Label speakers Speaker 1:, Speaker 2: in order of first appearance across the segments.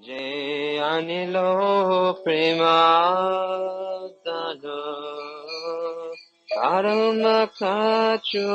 Speaker 1: Jai Anilo Premadano Karma Kacho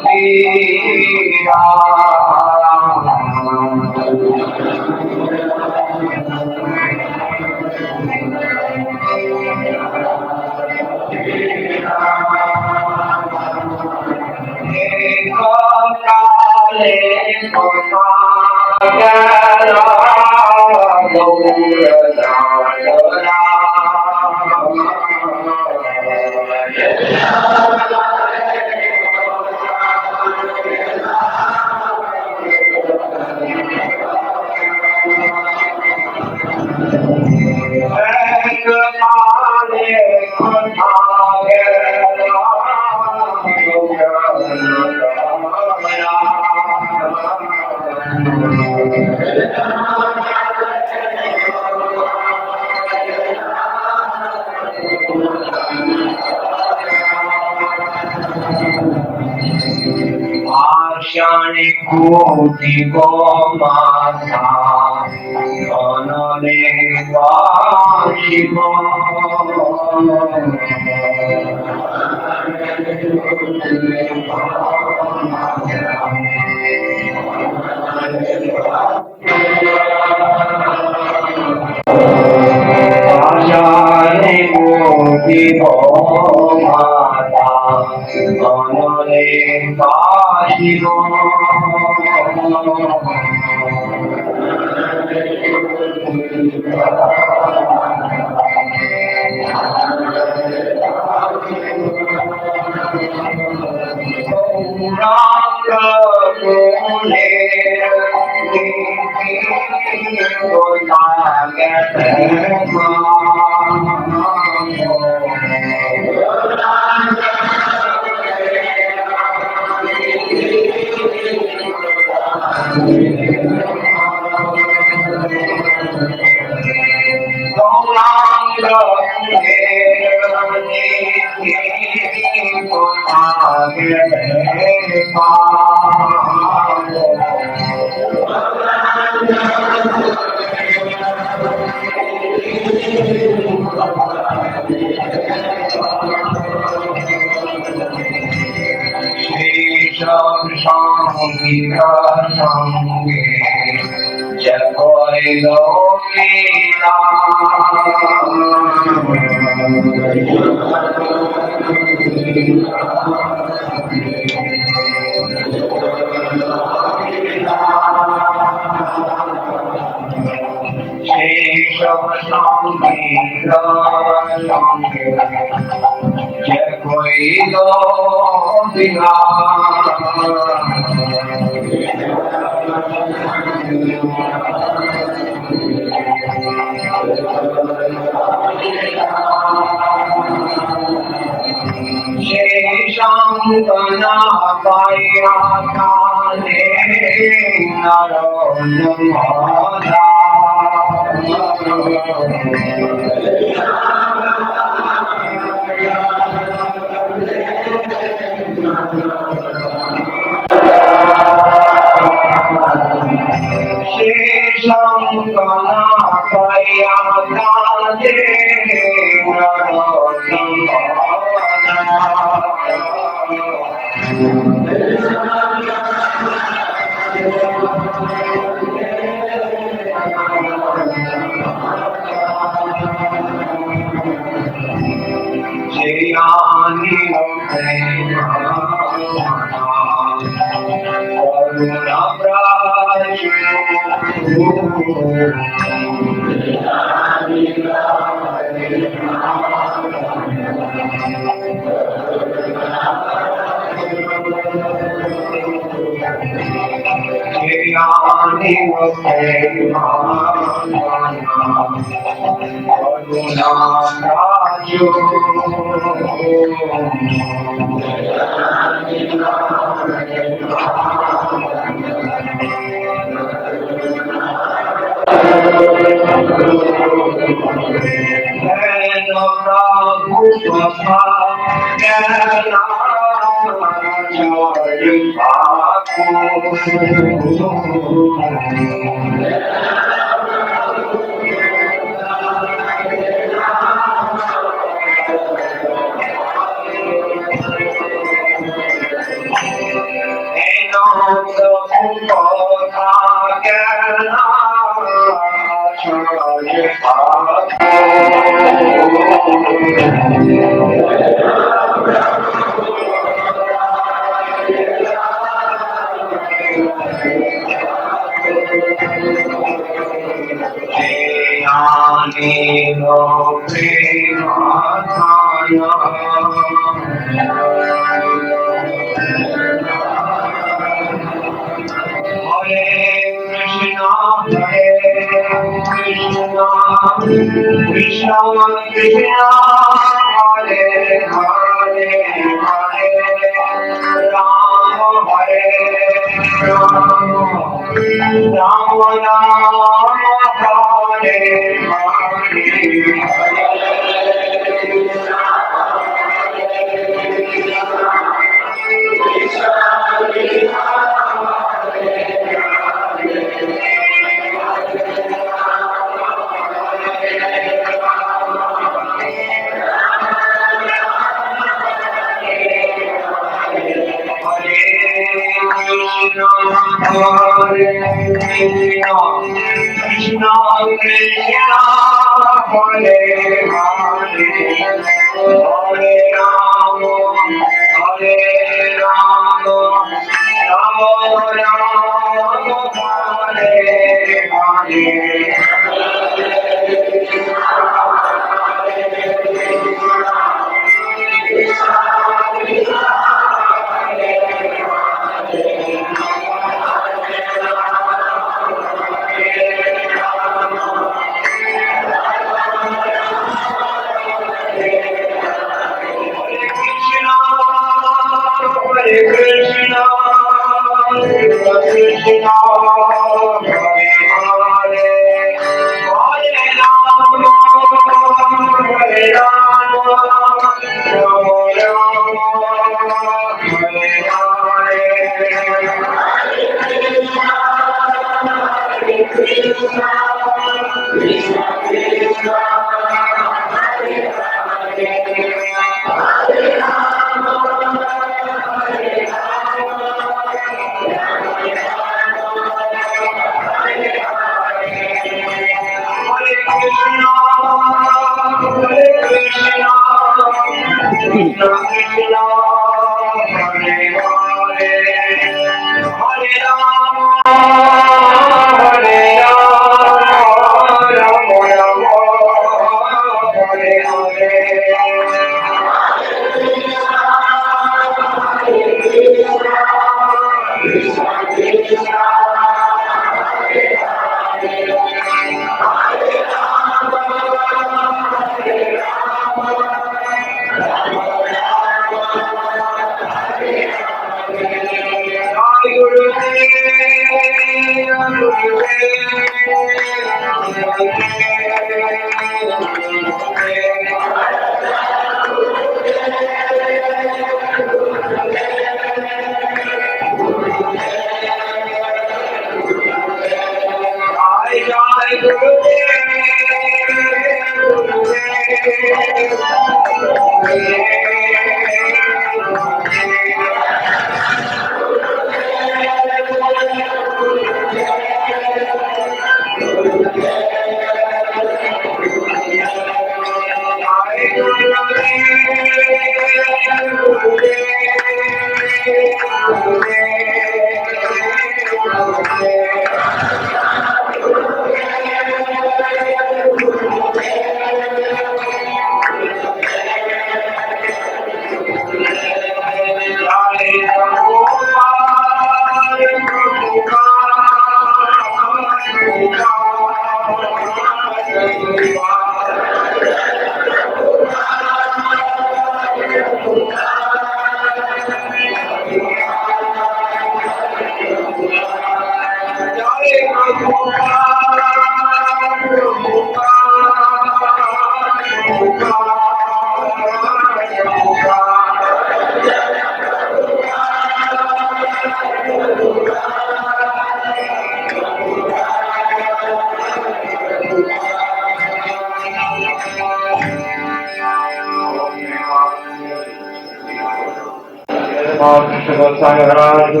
Speaker 2: Tamal Krishna Goswami Maharaja.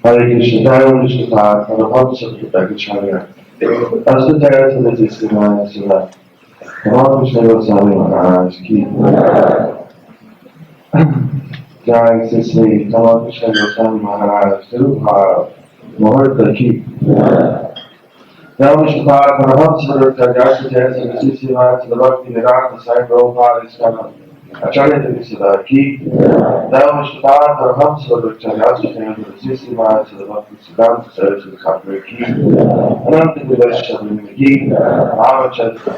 Speaker 2: Hare Krishna, Jaya Krishna Tha, Prabhupada Sattva Gacharya, Asataya Sanati Simaya Sila, Tamal Krishna Goswami Maharaj Ki, Jaya Sisri, Tamal Krishna Goswami Maharaj, Tirupha, Muhurta Ki, Jaya Krishna Tha, Prabhupada Sattva Gacharya, Sanati Simaya Sila, Bhaktivedanta Swami Prabhupada Swami Acharya Devisada Ki, Jaya Krishna Tha, Prabhupada Sattva Gacharya, Sanati Simaya Sila, Bhaktivedanta Swami Prabhupada Ki, Ananta Vivashamini Ki, Ramachandra.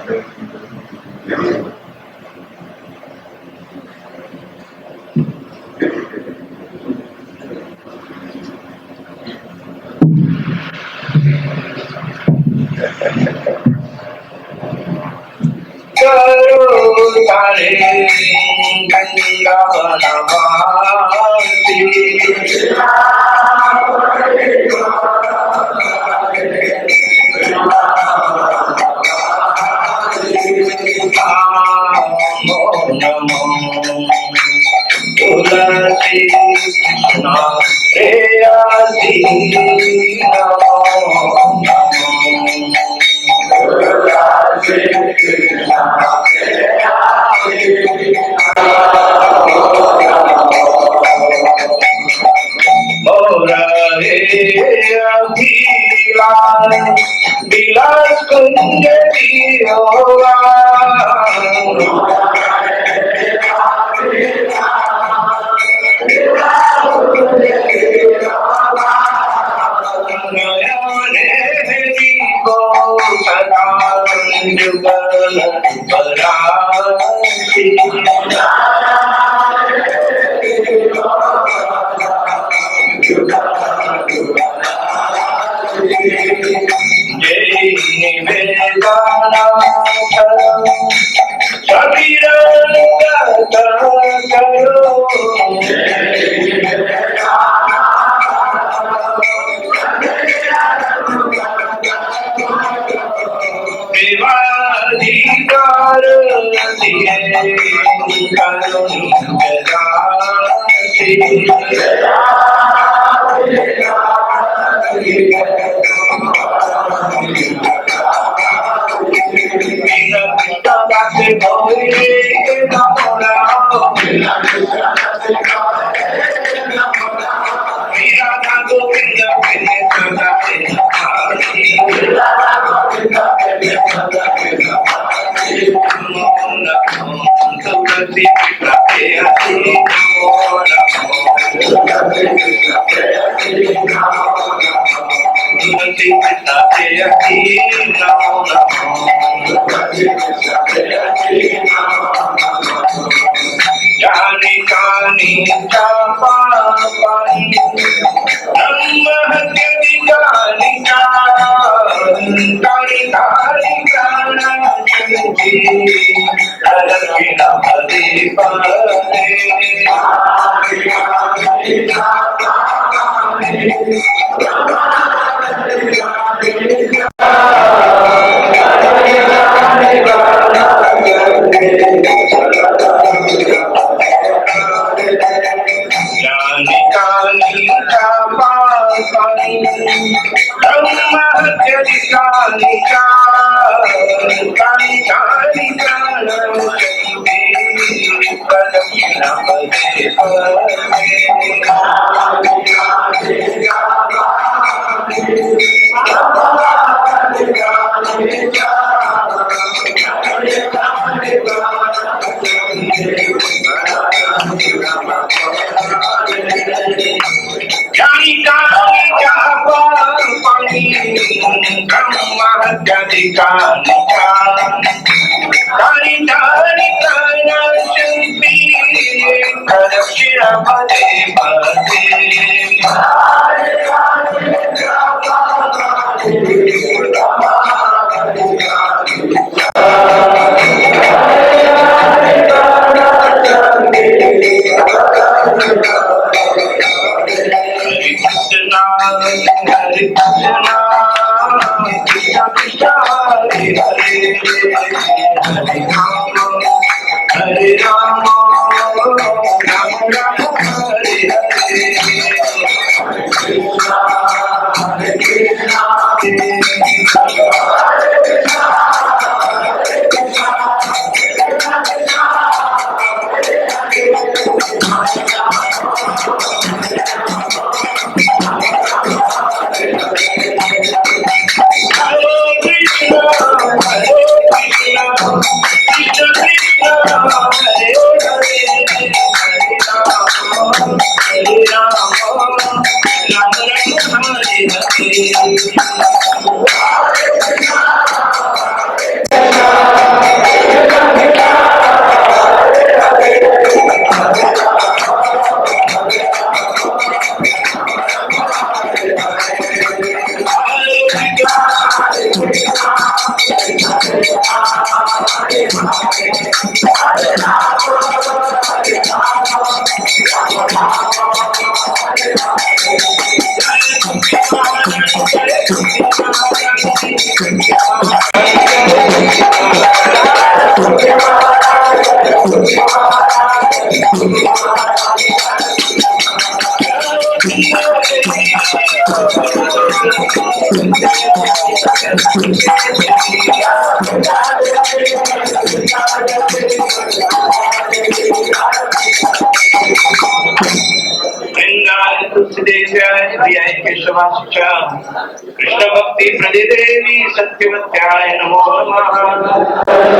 Speaker 1: Krishna भक्ति प्रदे देवी सत्यवत्याय नमो नमः।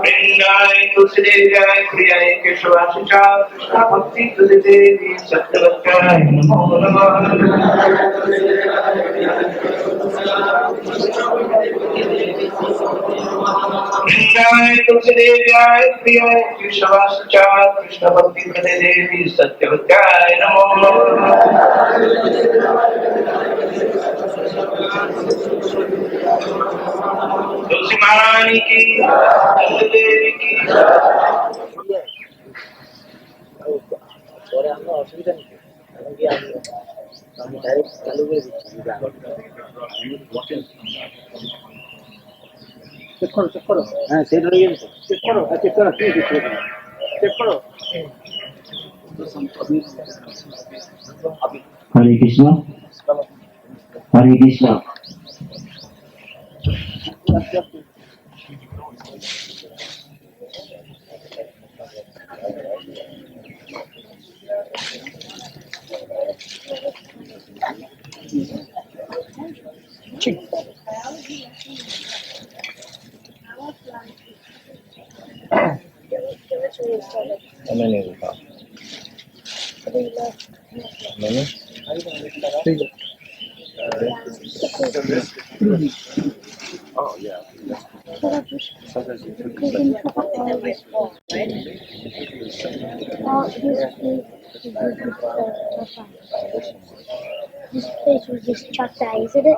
Speaker 1: वृंदाय तुलसीदेव्याय प्रियाय केशवासिचा कृष्ण भक्ति प्रदे देवी सत्यवत्याय नमो वृंदाय तुलसीदेव्याय प्रियाय केशवासिचा कृष्ण भक्ति प्रदे देवी सत्यवत्याय नमो तुलसी महारानी की तुलसी देवी की
Speaker 3: পরে আমরা অসুবিধা নেই এখন কি আমি ডাইরেক্ট চালু করে দিচ্ছি চেক করো হ্যাঁ সেট হয়ে গেছে চেক করো কি চেক করো
Speaker 4: হরে কৃষ্ণ হরে কৃষ্ণ
Speaker 3: मैंने देखा मैंने oh yeah
Speaker 5: This place was just chucked out, isn't it?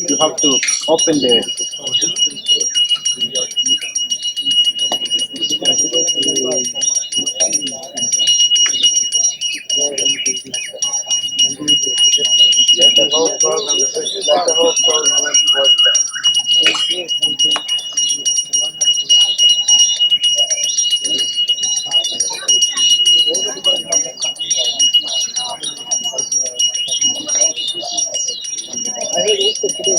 Speaker 3: You have to open the program. Let the whole program work better. I heard also today.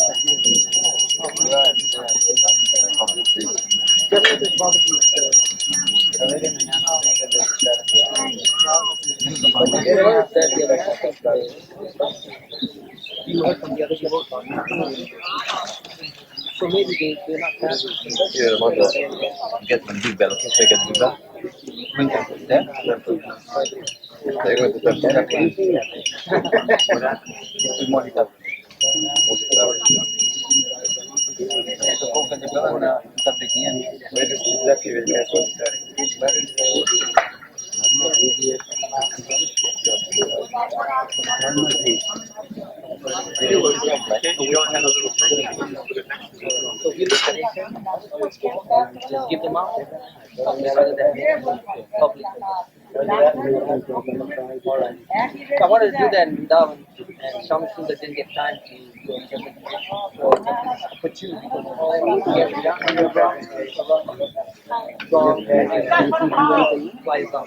Speaker 3: Right. Just as Bhakti whatever that they were you heard from the other people. So maybe they're not happy.
Speaker 6: Yeah, want to get some feedback. Okay, take a feedback. Yeah. They're going to test that. Monitor. Subukan juga na taktiknya.
Speaker 3: So if you look at it, just give them out rather than public. Alright. So I wanted to do that in Vrindavan, and some students didn't get time to do it. So put you flies up.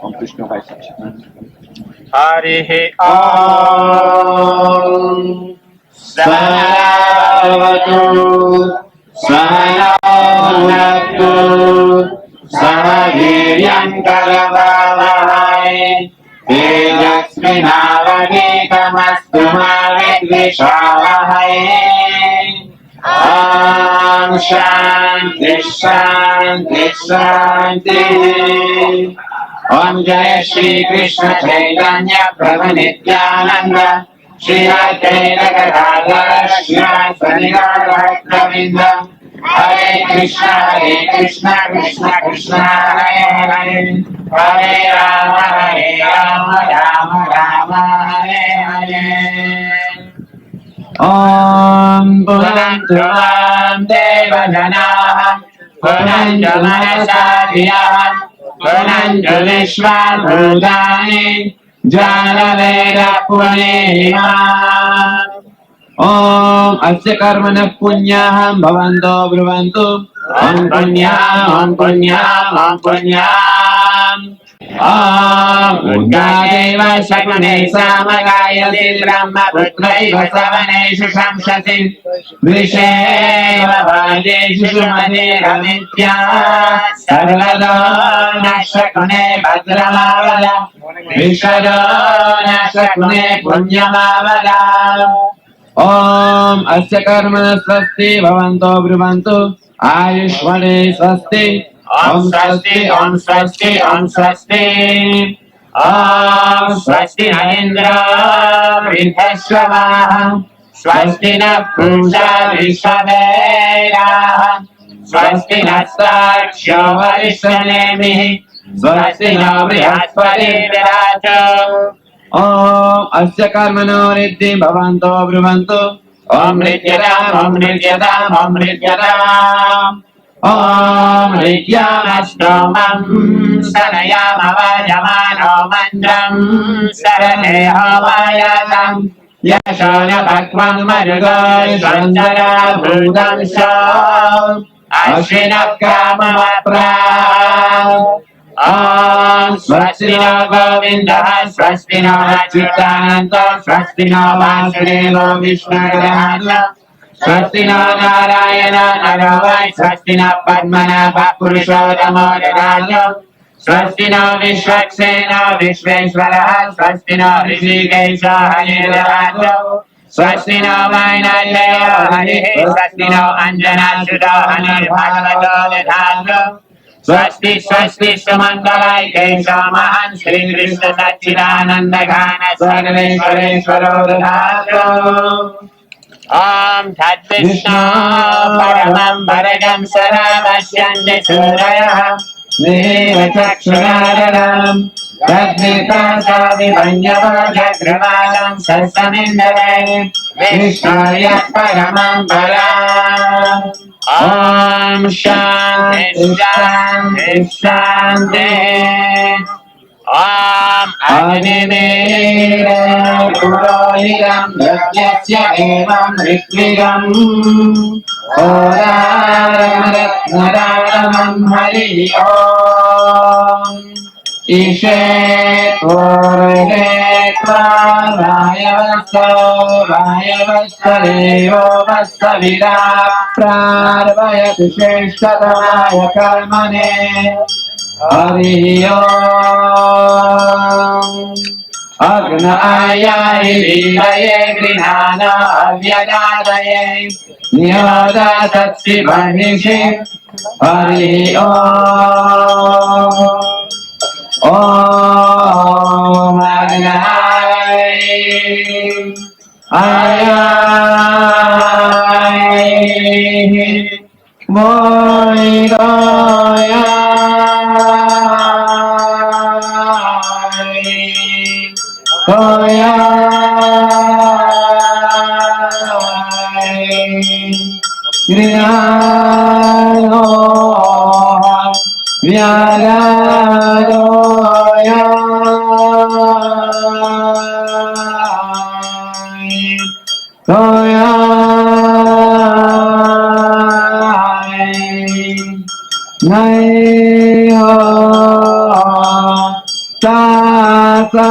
Speaker 6: Om Krishna Vai Satchidananda.
Speaker 1: Harihi Om. Sahavatu Sahanavatu Sahaviryam Karavavahai Tejasvinavadikamastu ma vidvishavahai. Om Shanti Shanti Shanti. Om Jai Shri Krishna Chaitanya Prabhu Nityananda Shri Advaita Gadadhara Shri Govinda. Hare Krishna Krishna Krishna Hare Hare, Hare Rama Rama Rama Hare Hare. Om Punantuvam Devananam Punantu Manasadhyam Punantu Vishwan Bhutani Janaveda Punimam. Om Asya Karmana Punyaham Bhavanto Bhruvantu. Om Punyam Om Punyam Om Punyam. Om Udgadeva Shakune Samagayati Brahma Putraiva Savaneshu Shamshati Visheva Vajeshu Shumati Ramitya Sarvado Nashakune Bhadramavada Vishado Nashakune Punyamavada. Om Asya Karmana Swasti Bhavanto Bhruvantu Ayushvane Swasti. Om Swasti Om Swasti Om Swasti. Om Swasti Indra Vridheshwamaha Swasti na Purusha Vishwavedaha Swasti Nastaksho Varishanemihi Swasti na Brihaspati Virato. Om Asya Karmano Riddhi Bhavanto Bhruvantu. Om Ridyadam Om Ridyadam Om Ridyadam. Om Ridyamashtomam Sanayamavajamano Mandram Saraneho Vayatam Yashona Bhakvan Marugo Shandara Bhudam Sham Ashvinapkamamapra. Om Swastino Govinda Swastino Achyutananda Swastino Vasudeva Vishnu Swastino Narayana Naravai Swastino Padmanabha Purushottamo Dadato Swastino Vishwaksena Vishveshwaraha Swastino Rishikesha Hanidarato Swastino Vainalaya Harihi Swastino Anjana Shuddha Hanirvadavato Dadato Swasti Swasti Samangalai Kesha Mahan Shri Krishna Satchidananda Ghana Sarveshwareshwaro Dadato. Om Tat Vishnu Paramam Bharagam Saravasyanti Surayah Neva Chakshunadaram Tadvipasa Vivanyava Jagravalam Sasamindare Vishnuyat Paramam Bharam. Om Shanti Shanti Shanti. Om Agnimira Purohidam Yajnasya Evam Ritvidam Oraram Ratnadaramam Hari Om. Ishe Purvetva Vayavasto Devo Vastavira Prarvayati Sheshtatamaya Karmane Hari Om. Agnaya Vilaye Grinana Avyadadaye Nyoda Tatsi Vanishi Hari Om. Om Agnaya Ayay Moiraya Toya Griyano Vyagadoya Toya
Speaker 2: Jai Ho Tata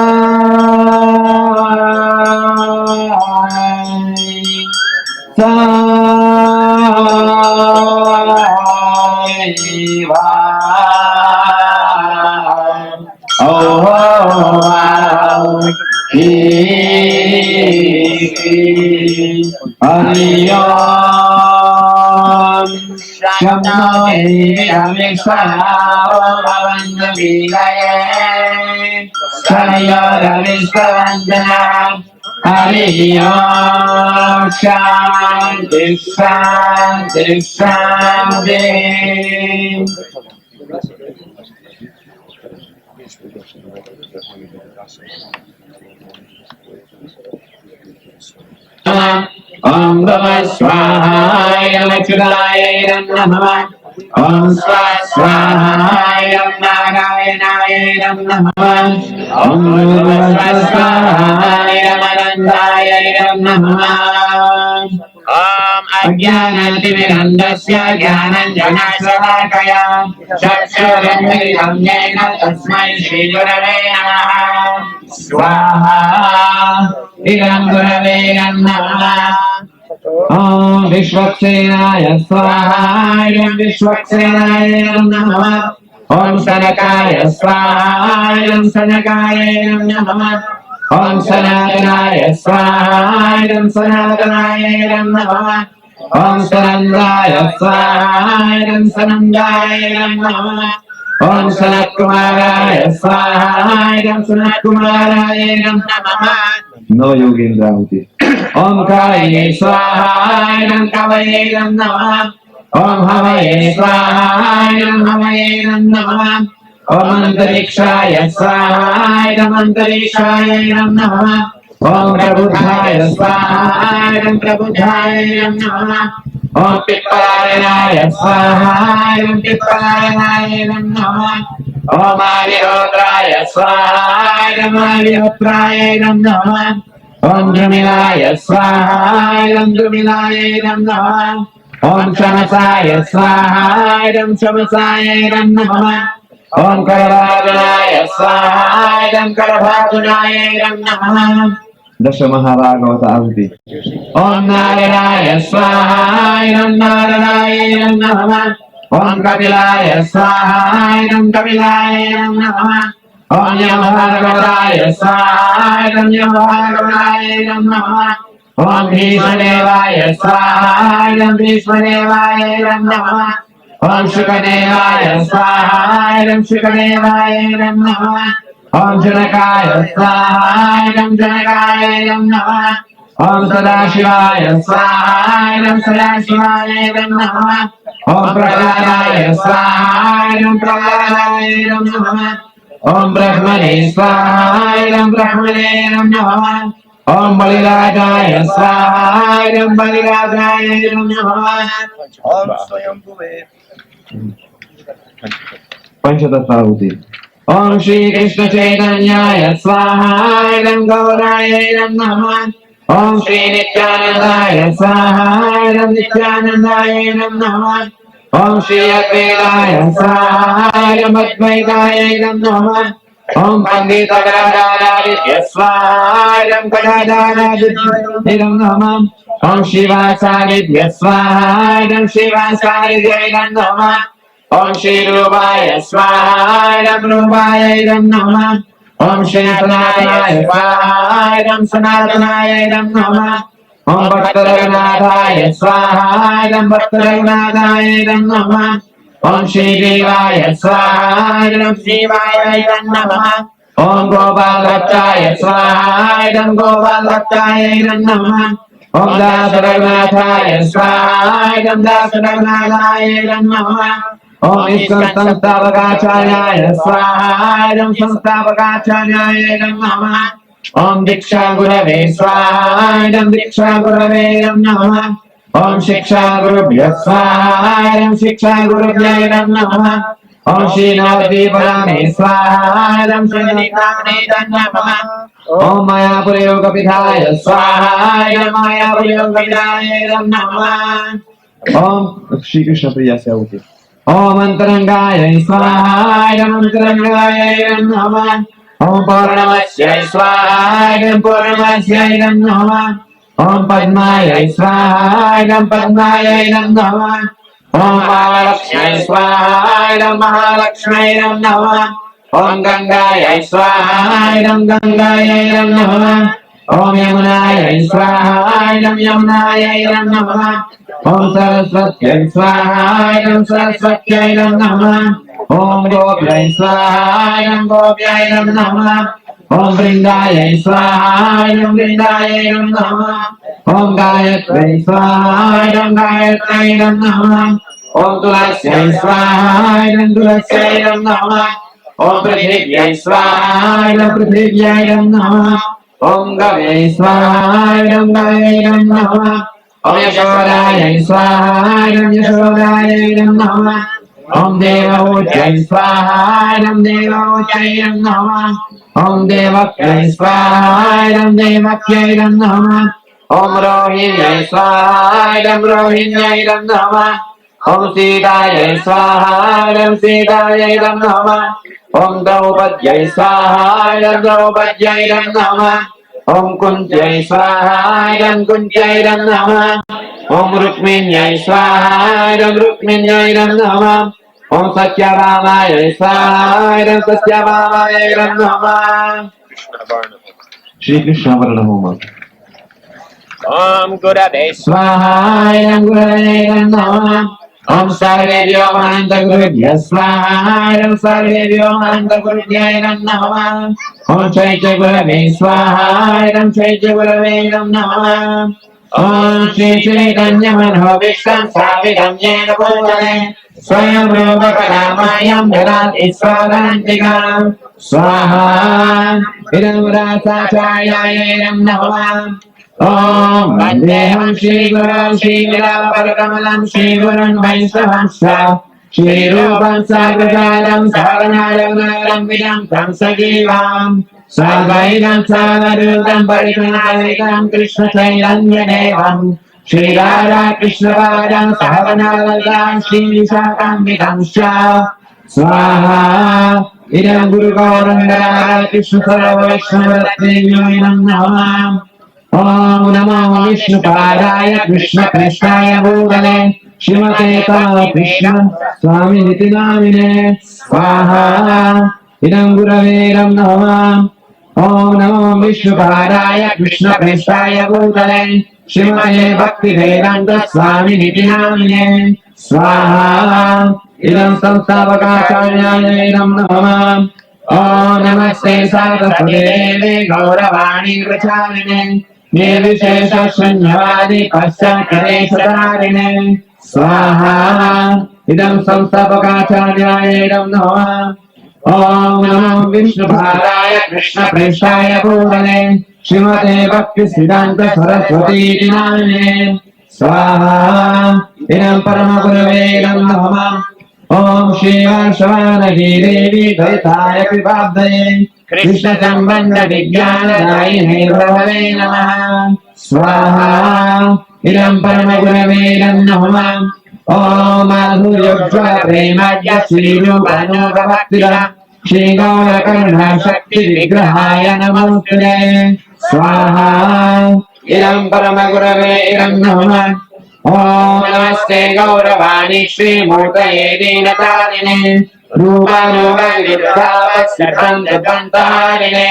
Speaker 2: Hari Om Shanti Shanti Shanti. Om Namah Shivaya Nachudaya Namah. Om Swaswaya Narayanaaya Namah. Om Swaswaya Manandaya Namah. Om Ajnanatirandasya Jnananjanasavakaya Chakshurandritam Jena Tasmai Shri Gurave Namaha. Swaha Idam Gurave Namaha. Om Vishwaksenaya Swaha Idam Vishwaksenaya Namaha. Om Sanakaya Swaha Idam Sanakaya Namaha. Om Sanatanaya Swaha Idam Sanatanaya Namaha. Om Sanandaya Swaha Idam Sanandaya Namaha. Om Sanatkumaraya Swaha Idam Sanatkumaraya Namaha. No Yogendra Huti. Om Kavaye Swaha Idam Kavaye Namaha. Om Havaye Swaha Idam Havaye Namaha. Om Antarikshaya Swaha Idam Antarikshaya Namaha. Om Prabhupada Swaha Idam Prabhupada Namaha. Om Pippalaya Swaha Idam Pippalaya Namaha. Om Arihotraya Swaha Idam Arihotraya Namaha. Om Dramilaya Swaha Idam Dramilaya Namaha. Om Chamasaya Swaha Idam Chamasaya Namaha. Om Karavadunaya Swaha Idam Karavadunaya Namaha. Dasha Mahabhagavata Ahuti. Om Narayana Swaha Idam Narayana Namaha. Om Kapilaya Swaha Idam Kapilaya Namaha. Om Yamabhagavaya Swaha Idam Yamabhagavaya Namaha. Om Bhishmadevaya Swaha Idam Bhishmadevaya Namaha. Om Shukadevaya Swaha Idam Shukadevaya Namaha. Om Janakaya Swaha Idam Janakaya Namaha. Om Sadashivaya Swaha Idam Sadashivaya Namaha. Om Prahlādaya Swaha Idam Prahlādaya Namaha. Om Brahmane Swaha Idam Brahmane Namaha. Om Balirajaya Swaha Idam Balirajaya Namaha.
Speaker 6: Om Swayambhuve.
Speaker 2: Panchatattva. Om Shri Krishna Chaitanyaya Swaha Idam Gauraya Namaha. Om Shri Nityanandaya Swaha Idam Nityanandaya Namaha. Om Shri Advaitaya Swaha Idam Advaitaya Namaha. Om Pandita Gadadara Swaha Idam Gadadara Idam Namaha. Om Shivasari Swaha Idam Shivasari Idam Namaha. Om Shri Rupaya Swaha Idam Rupaya Idam Namaha. Om Shri Sanatanaya Swaha Idam Sanatanaya Idam Namaha. Om Bhaktaraghunataya Swaha Idam Bhaktaraghunataya Idam Namaha. Om Shri Devaya Swaha Idam Shivaya Idam Namaha. Om Gopal Bhattaya Swaha Idam Gopal Bhattaya Idam Namaha. Om Dasaraghunataya Swaha Idam Dasaraghunataya Idam Namaha. Om Ishwar Samstavakacharya Swaha Idam Samstavakacharya Idam Namaha. Om Diksha Gurave Swaha Idam Diksha Gurave Idam Namaha. Om Shiksha Gurubhya Swaha Idam Shiksha Gurubhya Idam Namaha. Om Shri Navadvi Parame Swaha Idam Shri Navadvi Idam Namaha. Om Mayapur Yoga Pidhaya Swaha Idam Mayapur Yoga Pidhaya Idam Namaha. Om Shri Krishna Priya Sehuti. Om Antarangaya Swaha, Antarangaya Namah. Om Purnamashya Swaha, Purnamashya Namah. Om Padmaya Swaha, Padmaya Namah. Om Mahalakshmi Swaha, Mahalakshmi Namah. Om Gangaya Swaha, Gangaya Namah. Om Yamunaya Swaha, Yamunaya Namah. Om Saraswatyai Swaha, Saraswatyai Namah. Om Gopyai Swaha, Gopyai Namah. Om Vrindayai Swaha, Vrindayai Namah. Om Gayatri Swaha, Gayatri Namah. Om Tulasyai Swaha, Tulasyai Namah. Om Prithvivyai Swaha, Prithvivyai Namah. Om Gavai Swaha, Gavai Namah. Om Yashodaya Swaha, Yashodaya Namah. Om Devavujaya Swaha, Devavujaya Namah. Om Devakyai Swaha, Devakyai Namah. Om Rohinyai Swaha, Rohinyai Namah. Om Sitaya Swaha, Sitaya Namah. Om Draupadyai Swaha, Draupadyai Namah. Om Kunjai Swaha, Kunjai Namah. Om Rukminyai Swaha, Rukminyai Namah. Om Satyabhamaya Swaha, Satyabhamaya Namah. Shri Krishna Varna Homa.
Speaker 7: Om Gurave
Speaker 2: Swaha, Gurave Namah. Om Sarvebhyo Mananta Gurubhya Swaha, Om Sarvebhyo Mananta Gurubhya Namah. Om Chaitya Gurave Swaha, Om Chaitya Gurave Namah. Om Shri Chaitanya Manho Vishtam Savidam Yena Bhutale Swayam Rupa Kalamayam Dharati Swarantikam Swaha Idam Rasa Chayayam Namah. Om Vandeham Shri Guru Shri Virapakamalam Shri Gurun Vaishnavamsa Shri Rupam Sagrajalam Saranayam Vidam Tam Sajivam Sadvaidam Savadutam Parikramatam Krishna Chaitanya Devam Shri Radha Krishna Padam Savanalatam Shri Vishakam Vidam Shah Swaha Idam Guru Gauranga Krishna Sarveshwara Devyam Namah. Om Namo Vishnupadaya Krishna Krishnaya Bhutale Shrimate Tamal Krishna Swami Namine Swaha Idam Gurave Namah. Om Namo Vishnupadaya Krishna Krishnaya Bhutale Shrimate Bhaktivedanta Swami Namine Swaha Idam Samstavakacharya Idam Namah. Om Namaste Saraswati Devi Gauravani Pracharine Nirvishesha Shanyavadi Paschakare Sadarine Swaha Idam Samstapakacharya Idam Namah. Om Namo Vishnu Bharaya Krishna Preshaya Bhutale Shrimate Bhakti Siddhanta Saraswati Namine Swaha Idam Parama Gurave Idam Namah. Om Shri Varshavanaji Devi Dvaitaya Kripabdaye Krishna Sambandha Vijnana Dayine Prabhave Namaha Swaha Idam Paramagurave Idam Namah. Om Adhuryogjva Premadya Shri Rupanura Bhaktira Shri Gaura Karuna Shakti Vigrahaya Namostare Swaha Idam Paramagurave Idam Namah. Om Namaste Gauravani Shri Murtaye Dinatharine Rupanuga Viruddha Sarvanta Dantarine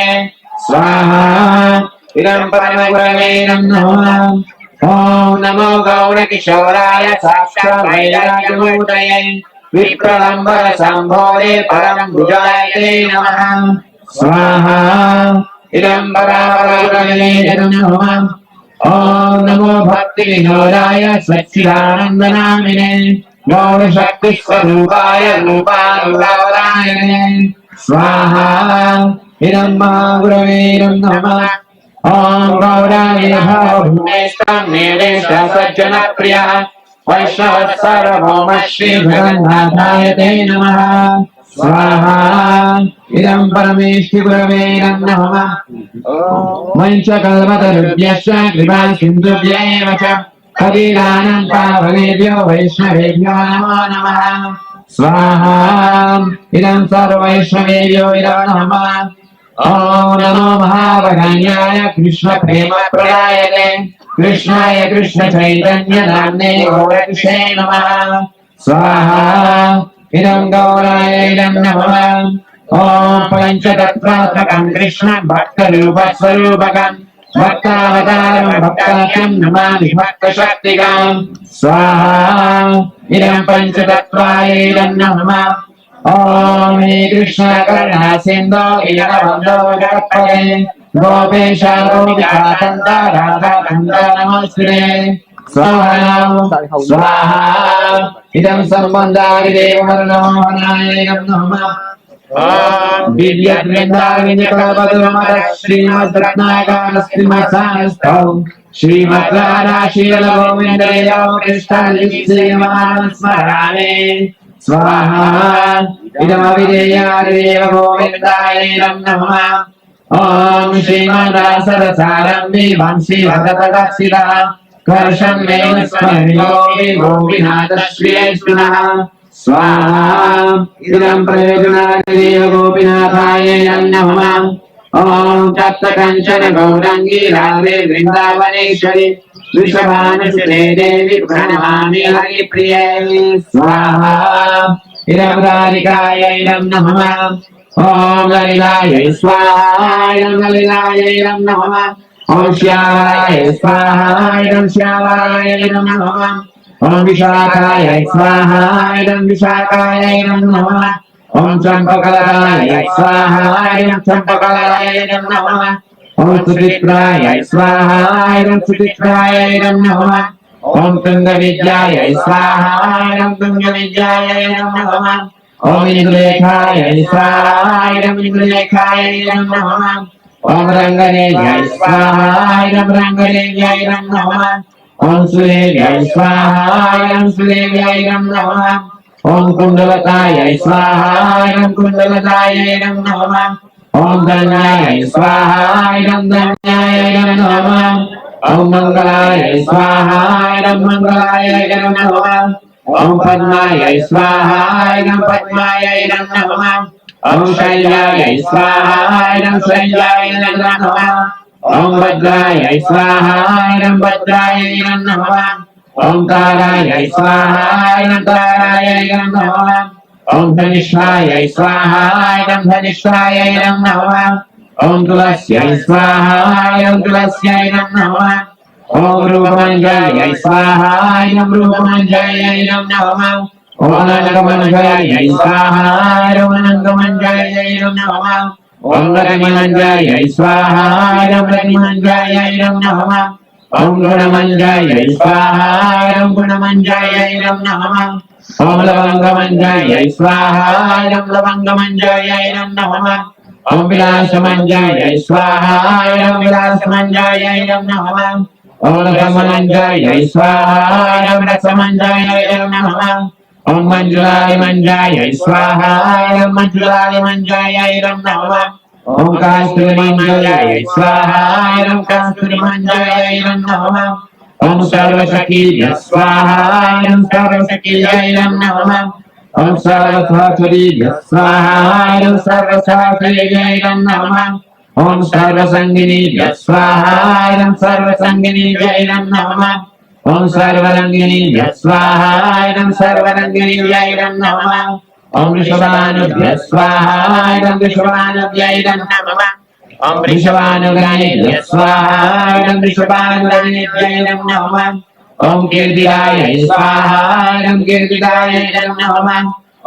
Speaker 2: Swaha Idam Paramagurave Namah. Om Namo Gaura Kishoraya Saksha Vairagya Vipralambara Sambhore Param Bhujayate Namah Swaha Idam Paramagurave Namah. Om Namo Bhakti Vinodaya Satchidananda Namine Gaura Shakti Swarupaya Rupanugavarayane Swaha Idam Mahagurave Namah. Om Gauraya Bhavabhumeshtam Nireshta Sajjana Priya Vaishnava Sarvabhauma Shri Bhagavathaya Te Namaha Swaha Idam Parameshti Gurave Namah. Vanchakalvatarubhyascha kripa sindhubhyeva cha Patitanam pavanebhyo Vaishnavebhyo namo namaha
Speaker 8: स्वाहा इदं सर्वैष्णवेभ्यो इदं नमः ॐ नमो महावगान्याय कृष्ण प्रेम प्रदायते कृष्णाय कृष्ण चैतन्य नाम्ने गौरकृष्णे नमः स्वाहा इदं गौराय इदं नमः ॐ पञ्चतत्त्वात्मकं कृष्ण भक्तरूपस्वरूपकं भक्तावतारं भक्ताख्यं नमामि भक्तशक्तिकां स्वाहा इदं पञ्चतत्त्वाय इदं नमः ॐ हे कृष्ण करुणा सिन्धो दीनबन्धो जगत्पते गोपेश गोपिकान्त राधाकान्त नमस्ते स्वाहा स्वाहा इदं सम्बन्धाय देवमरणमोहनाय नमः दिव्यवृन्दाविन्यकल्पद्रुमः श्रीमद्रत्नाकरश्रीमत्सारस्थौ श्रीमद्राधाशीलगोविन्ददेवो कृष्णलिप्सेमानं स्मरामि स्वाहा इदमविधेयाय देव गोविन्दाय नमः ॐ श्रीमदासरसारम्भे वंशी भगवतदक्षिणः कर्षं मे स्मरणीयो गोपीनाथश्रीयैष्णः स्वाहा इदं प्रयोजनाय देव गोपीनाथाय नमः ॐ तप्तकञ्चन गौरङ्गी राधे वृन्दावनेश्वरि वृषभानुसुते देवी प्रणमामि हरिप्रिये स्वाहा इदं राधिकायै नमः ॐ ललितायै स्वाहा इदं ललितायै नमः ॐ श्यामाय स्वाहा इदं श्यामाय नमः ॐ विशाखाय स्वाहा इदं विशाखाय नमः ॐ चम्पकलाय स्वाहा इदं चम्पकलाय नमः ॐ सुचित्राय स्वाहा इदं सुचित्राय नमः ॐ तुङ्गविद्याय स्वाहा इदं तुङ्गविद्याय नमः ॐ इन्दुलेखाय स्वाहा इदं इन्दुलेखाय नमः ॐ रङ्गनेयाय स्वाहा इदं रङ्गनेयाय नमः ॐ सुरेव्याय स्वाहा इदं सुरेव्याय नमः ॐ कुण्डलताय स्वाहा इदं कुण्डलताय नमः ॐ धन्याय स्वाहा इदं धन्याय नमः ॐ मङ्गलाय स्वाहा इदं मङ्गलाय नमः ॐ पद्माय स्वाहा इदं पद्माय नमः ॐ शैलाय स्वाहा इदं शैलाय नमः ॐ भद्राय स्वाहा इदं भद्राय नमः ॐ ताराय स्वाहा इदं ताराय नमः ॐ धनिष्ठाय स्वाहा इदं धनिष्ठाय नमः ॐ तुलस्यै स्वाहा इदं तुलस्यै नमः ॐ रूपमञ्जय स्वाहा इदं रूपमञ्जय नमः ॐ अनङ्गमञ्जय स्वाहा इदं अनङ्गमञ्जय नमः ॐ रतिमञ्जय स्वाहा इदं रतिमञ्जय नमः ॐ गुणमञ्जय स्वाहा इदं गुणमञ्जय नमः ॐ लवङ्गमञ्जय स्वाहा इदं लवङ्गमञ्जय नमः ॐ विलासमञ्जय स्वाहा इदं विलासमञ्जय नमः ॐ रसमञ्जय स्वाहा इदं रसमञ्जय नमः ॐ मञ्जुलायमञ्जय स्वाहा इदं मञ्जुलायमञ्जय नमः ॐ कास्तुरीमञ्जय स्वाहा इदं कास्तुरीमञ्जय नमः ॐ सर्वशकीय स्वाहा इदं सर्वशकीय नमः ॐ सर्वसाचरीय स्वाहा इदं सर्वसाचरीय नमः ॐ सर्वसङ्गिनीय स्वाहा इदं सर्वसङ्गिनीय नमः ॐ सर्वरङ्गिनीय स्वाहा इदं सर्वरङ्गिनीय नमः ॐ वृषभानुभ्य स्वाहा इदं वृषभानुभ्य नमः ॐ वृषभानुग्राणेभ्य स्वाहा इदं वृषभानुग्राणेभ्य नमः ॐ कीर्तिदाय स्वाहा इदं कीर्तिदाय नमः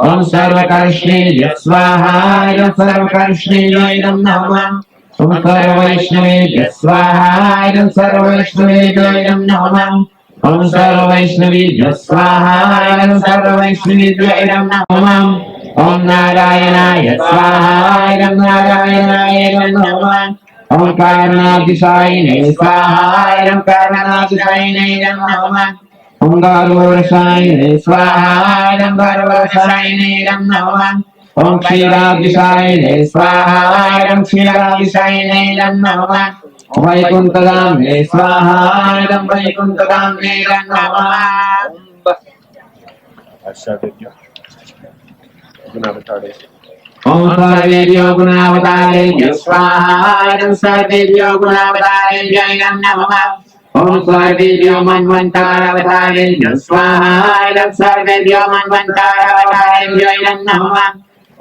Speaker 8: ॐ सर्वकर्ष्णेभ्य स्वाहा इदं सर्वकर्ष्णेभ्य नमः ॐ सर्ववैष्णवेभ्य स्वाहा इदं सर्ववैष्णवेभ्य नमः ॐ सर्ववैष्णवेभ्य स्वाहा इदं सर्ववैष्णवेभ्य नमः ॐ नारायणाय स्वाहा इदं नारायणाय नमः ॐ कारणातिशायिने स्वाहा इदं कारणातिशायिने नमः ॐ गर्ववर्षायिने स्वाहा इदं गर्ववर्षायिने नमः ॐ क्षीरातिशायिने स्वाहा इदं क्षीरातिशायिने नमः वैकुण्ठधाम्ने स्वाहा इदं वैकुण्ठधाम्ने नमः Om Sarvebhyo Gunavatareभ्यो Swaha. Om Sarvebhyo Gunavatareभ्यो Namah. Om Sarvebhyo Manvantaravataraभ्यो Swaha. Om Sarvebhyo Manvantaravataraभ्यो Namah.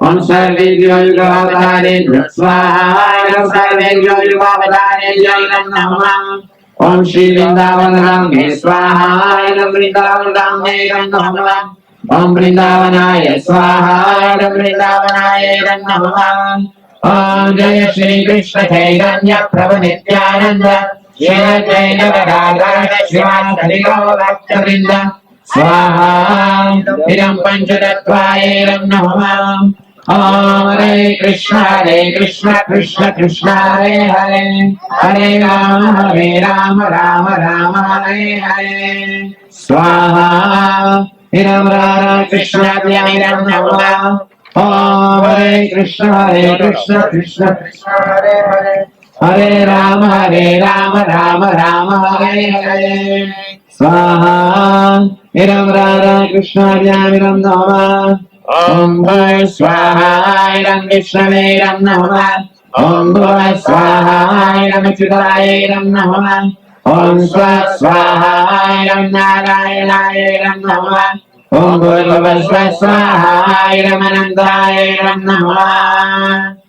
Speaker 8: Om Sarvebhyo Yugavatareभ्यो Swaha. Om Sarvebhyo Yugavatareभ्यो Namah. Om Shri Vrindavan Rame Swaha. Om Vrindavan Rame Namah. Om Vrindavanaya Swaha. Om Vrindavanaya Namah. Om Jaya Shri Krishna Chaitanya Prabhu Nityananda Shri Advaita Gadadhara Srivasadi Gaura Bhaktivinoda Swaha. Idam Panchatattvaaya Namah. Om Hare Krishna Krishna Krishna Hare Hare Hare Rama Rama Rama Hare Hare Swaha. Idam Radha Krishna Idam Namah. Om Hare Krishna Krishna Krishna Hare Hare Hare Rama Rama Hare Hare Swaha. Idam Radha Krishna Idam Namah. Om Bhur Swaha. Idam Vishnave Namah. Om Bhur Swaha. Idam Chudaya Namah. Om Swaha. Idam Narayana Namah. Om Bhurva Swaha. Idam Anandaya Namah.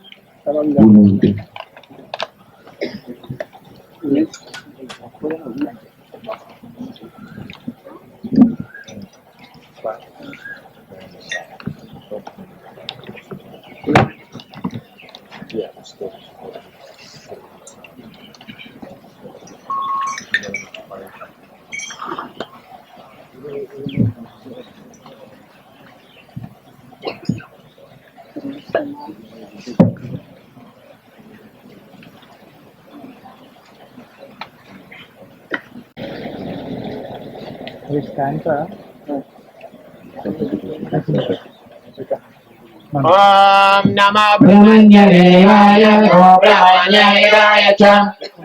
Speaker 7: Om Namah
Speaker 8: Brahmanyadevaya Brahmanyadevaya cha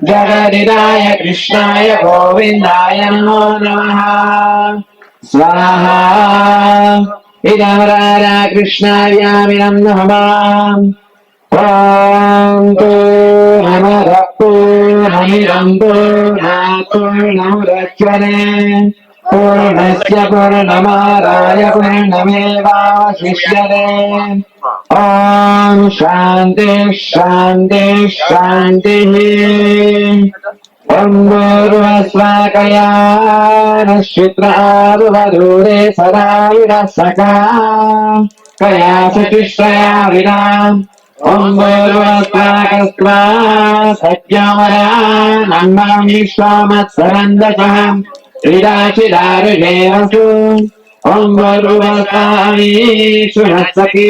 Speaker 8: Jagadidaya Krishnaya Govindaya Namo Namaha. Swaha. Idam Radha Krishnaya Idam Namah. Om Purnamada Purnamidam Purnat Purnamudachyate Purnasya Purnamadaya Purnamevavashishyate. Om Shanti Shanti Shanti. Om Gurvasvakaya Nashitra Aruvadure Sarayura Saka Kaya Satishraya Vidam. Om Gurvasvakasva Satyamara Namam Vishwamat Sarandakam Ridachidarujevasu. Om Gurvasvami Sunatsaki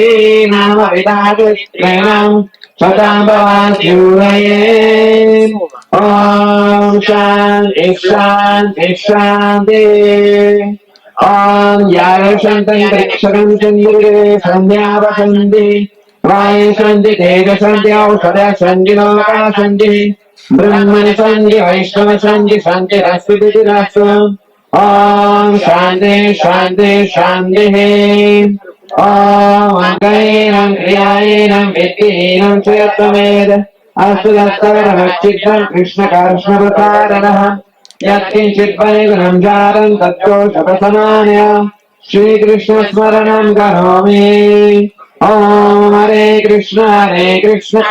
Speaker 8: Nama Vidadutrenam Sadambhavasyuraye. Om Shanti Shanti Shanti. Om Yaya Shanti Krishakam Chandri Sandhya Vasanti Vaya Shanti Tega Shanti Aushadha Shanti Loka Shanti Brahmani Shanti Vaishnava Shanti Shanti Raspiti Rastu. Om Shanti Shanti Shanti. Om Angainam Kriyainam Vidhinam Chayatvamed Astudastavaramachikram Krishna Consciousness Yatkinchit Parigunam Jaram Tatto Shapasamanya Shri Krishna Smaranam Karomi. Om Hare Krishna Krishna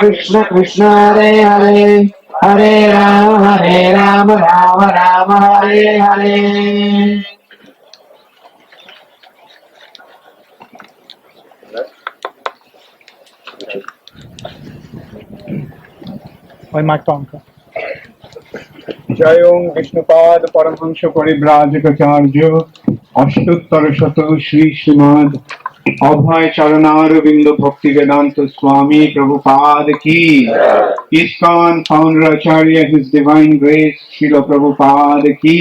Speaker 8: Krishna Hare Hare Hare Rama Rama Hare Hare.
Speaker 9: जय ओम विष्णुपाद परमहंस परिव्राजकाचार्य अष्टोत्तर शत श्री श्रीमद अभय चरणारविंद भक्तिवेदांत स्वामी प्रभुपाद की ISKCON founder Acharya His Divine Grace Srila Prabhupada की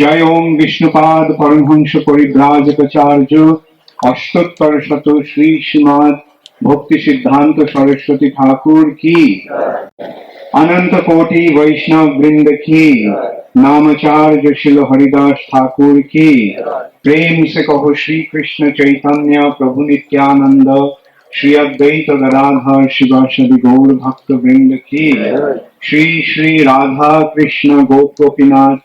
Speaker 9: जय ओम विष्णुपाद परमहंस परिव्राजकाचार्य अष्टोत्तर शत श्री श्रीमद भक्ति सिद्धांत सरस्वती ठाकुर की अनंत कोटि वैष्णव वृंद की, नामाचार्य शिल हरिदास ठाकुर की, प्रेम से कहो श्री कृष्ण चैतन्य प्रभु नित्यानंद, श्री अद्वैत गदाधर शिवाशरि गौर भक्त वृंद की, श्री श्री राधा कृष्ण गोपिनाथ,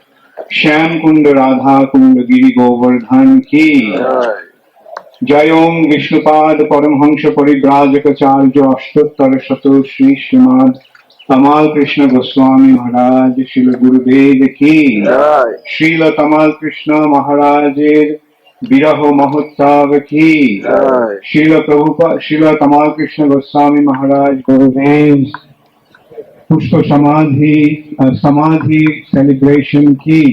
Speaker 9: श्याम कुंड राधा कुंड गिरि गोवर्धन की, जय ओम विष्णुपाद परमहंस परिव्राजकाचार्य अष्टोत्तर शतु श्री श्रीमद तमाल कृष्ण गोस्वामी महाराज श्रील गुरुदेव की, श्रील तमाल कृष्ण महाराजेर विरह महोत्सव की, श्रील तमाल कृष्ण गोस्वामी महाराज गुरुदेव पुष्प समाधि सेलिब्रेशन की,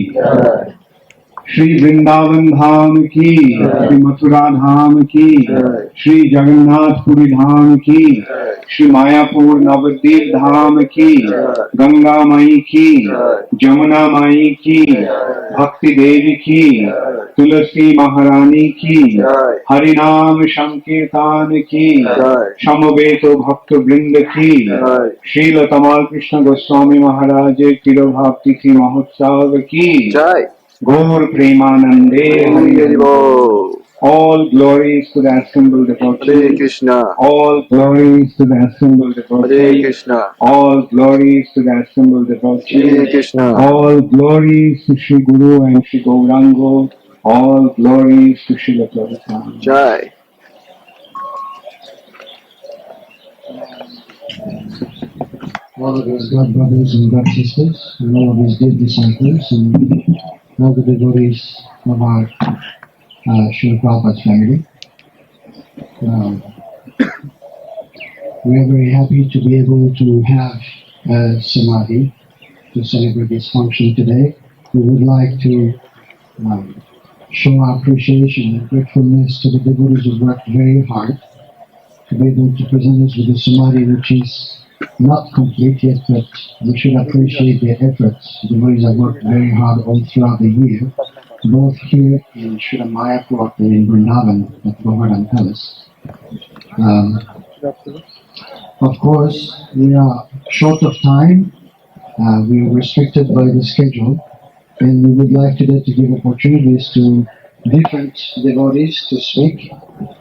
Speaker 9: श्री वृंदावन धाम की, श्री मथुरा धाम की, श्री जगन्नाथपुरी धाम की, श्री मायापुर नवद्वीप धाम की, गंगा माई की, जमुना माई की, भक्ति देवी की, तुलसी महारानी की, हरिनाम संकीर्तन की, समवेत भक्त वृंद की, श्रील तमाल कृष्ण गोस्वामी महाराज तिरुभाव तिथि महोत्सव की, Gaur Premanande Hari Bol. All glories to the assembled devotees. Hare Krishna. All glories to the assembled devotees. Hare Krishna. All glories to the assembled devotees. Hare Krishna. All glories to Shri Guru and Shri Gaurango. All glories to Shri Prabhupada. Jai.
Speaker 4: All of his God brothers and God sisters, and all of his dear disciples, and all the devotees of our Srila Prabhupada's family. We are very happy to be able to have Samadhi to celebrate this function today. We would like to show our appreciation and gratefulness to the devotees who worked very hard to be able to present us with a Samadhi which is not complete yet, but we should appreciate their efforts. The devotees have worked very hard all throughout the year, both here in Sri Mayapur and in Vrindavan at Govardhan Palace. Of course, we are short of time. We are restricted by the schedule, and we would like today to give opportunities to different devotees to speak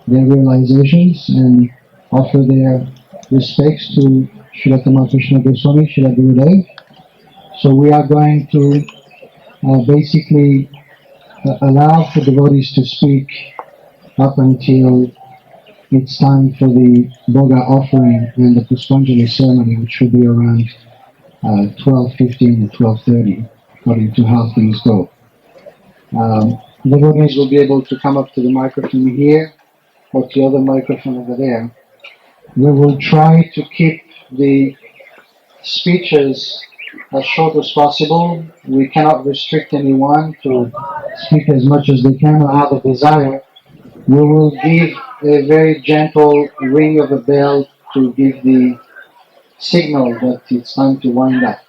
Speaker 4: their realizations and offer their respects to Srila Tamal Krishna Goswami, Srila Gurudev. So we are going to basically allow for devotees to speak up until it's time for the Boga offering and the Puspanjali ceremony, which will be around 12:15 or 12:30, according to how things go. Devotees will be able to come up to the microphone here or to the other microphone over there. We will try to keep the speeches as short as possible. We cannot restrict anyone to speak as much as they can or have a desire. We will give a very gentle ring of a bell to give the signal that it's time to wind up.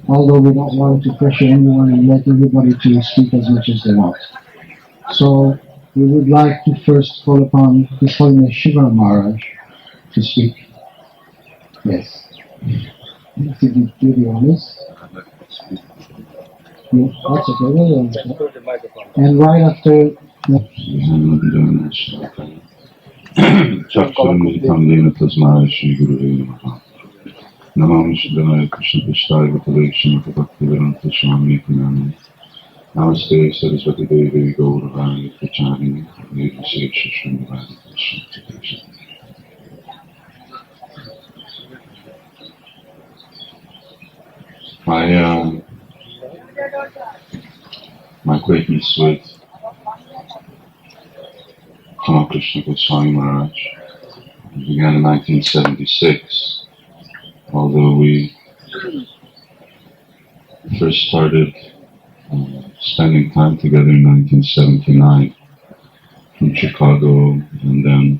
Speaker 4: Although we don't want to pressure anyone and let everybody to speak as much as they want. So we would like to first call upon His Holiness Shiva Maharaj to speak. Yes. To be honest. Yeah, that's okay. And right after
Speaker 2: Chakshuramitamdena tasmaya Shri Gurave Namaha. Namam Shridhara Krishna Prasthaya Vatale Srimati Bhaktivedanta Swami Prabhupada. Namaste Saraswati Devi Gauravani Pracharini Nirvisesha Srimati Krishna. My acquaintance with Tamal Krishna Goswami Maharaj began in 1976, although we first started spending time together in 1979 from Chicago and then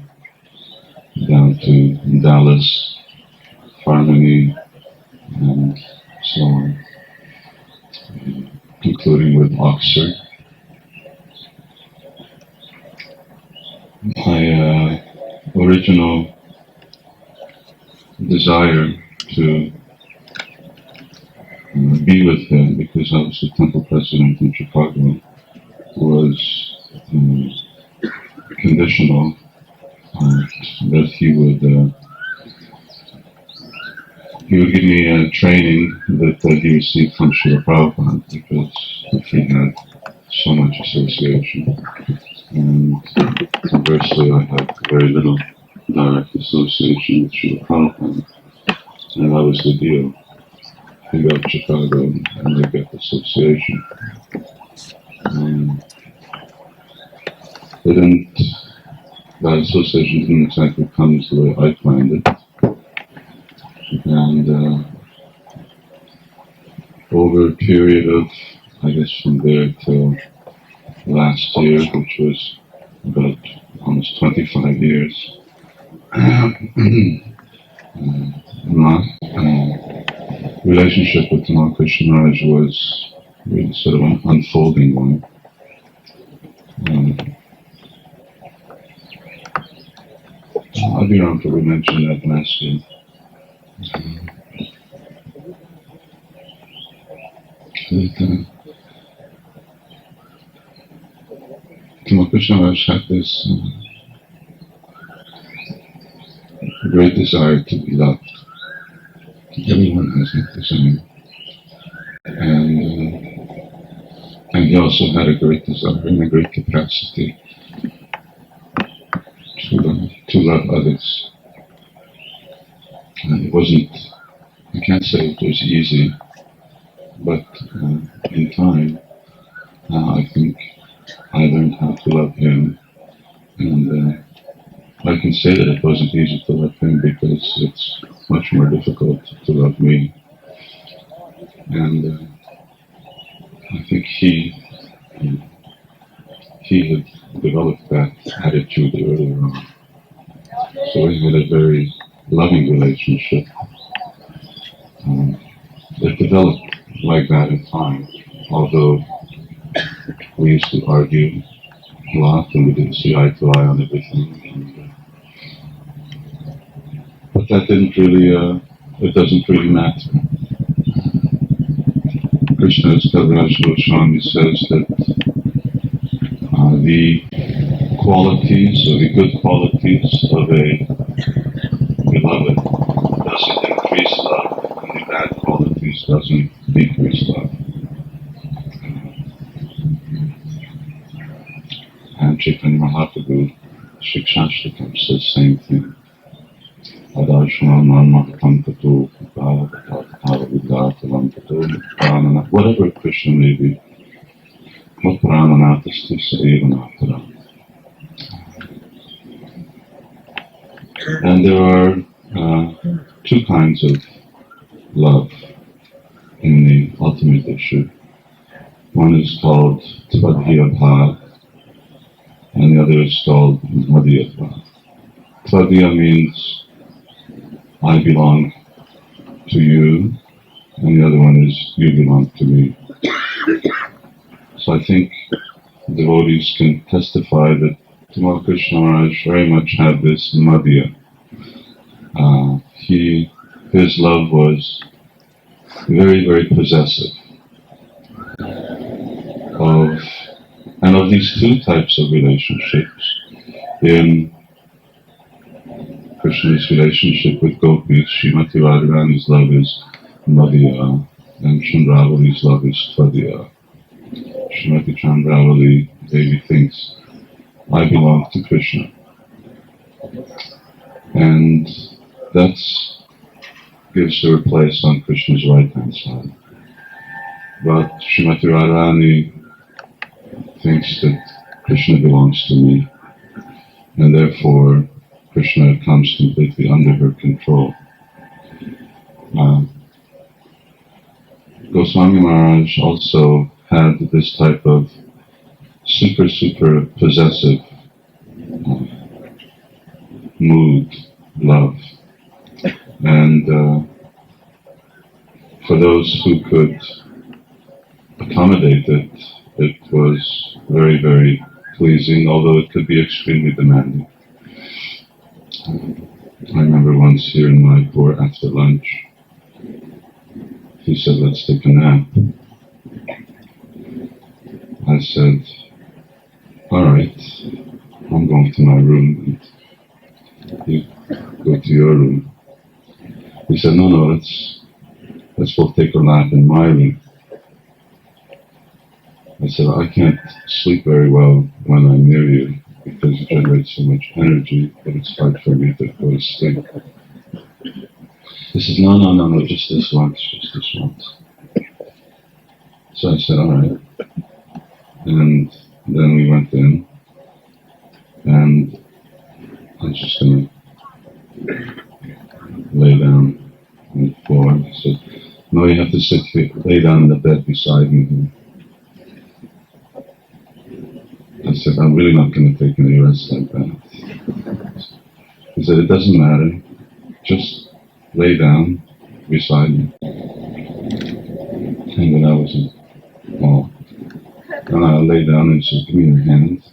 Speaker 2: down to Dallas, Harmony, and so on, concluding with Oxford. My original desire to
Speaker 10: be with him, because I was the temple president in Chicago, was conditional that he would give me a training that he received from Srila Prabhupada, because he had so much association. And conversely, I had very little direct association with Srila Prabhupada. And that was the deal. He got Chicago and I got association. That association didn't exactly come the way I planned it. And over a period of, I guess from there till last year, which was about almost 25 years, my relationship with Tamal Krishna Maharaj was really sort of an unfolding one. Abhiram probably mentioned that last year. Tamal Krishna Maharaj had this great desire to be loved. Everyone has that desire. And he also had a great desire and a great capacity to love others. And it wasn't, I can't say it was easy, but in time, I think I learned how to love him. And I can say that it wasn't easy to love him because it's much more difficult to love me. And I think he had developed that attitude earlier on. So we had a very loving relationship that developed like that in time, although we used to argue a lot and we didn't see eye to eye on everything. But that didn't really, it doesn't really matter. Krishna Goswami says that the qualities or the good qualities of a beloved doesn't increase love, and the bad qualities doesn't decrease love. And Chaitanya Mahaprabhu, Shikshashtakam, says the same thing. Whatever Krishna may be, and there are two kinds of love in the ultimate issue. One is called Tvadhyaya Bhav, and the other is called Madhya Bhav. Tvadhyaya means I belong to you, and the other one is you belong to me. So I think devotees can testify that Tamal Krishna Maharaj very much had this madhya. His love was very, very possessive. Of these two types of relationships, in Krishna's relationship with gopis, Srimati Radharani's love is madhya, and Chandravali's love is tvadhyaya. Srimati Chandravali, Devi thinks, I belong to Krishna. And that gives her a place on Krishna's right-hand side. But Srimati Radharani thinks that Krishna belongs to me, and therefore Krishna comes completely under her control. Goswami Maharaj also had this type of super possessive mood, love. And for those who could accommodate it, it was very, very pleasing, although it could be extremely demanding. I remember once here in Mayapur after lunch, he said, let's take a nap. I said, all right, I'm going to my room, and you go to your room. He said, no, let's both take a nap in my room. I said, I can't sleep very well when I'm near you because you generate so much energy that it's hard for me to go to sleep. He said, no, just this once. So I said, all right. And then we went in, and I was just going to lay down on the floor. He said, no, you have to lay down in the bed beside me. I said, I'm really not going to take any rest like that. He said, it doesn't matter. Just lay down beside me. And then I was well, and I lay down and he said, give me your hand.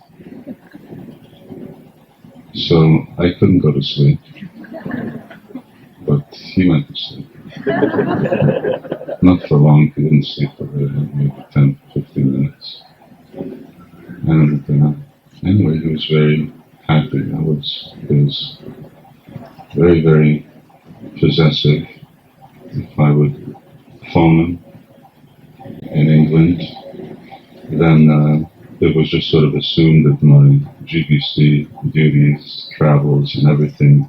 Speaker 10: So I couldn't go to sleep, but he went to sleep. Not for long, he didn't sleep for maybe 10, 15 minutes. And anyway, he was very happy. He was very, very possessive. If I would phone him in England, then it was just sort of assumed that my GBC duties, travels, and everything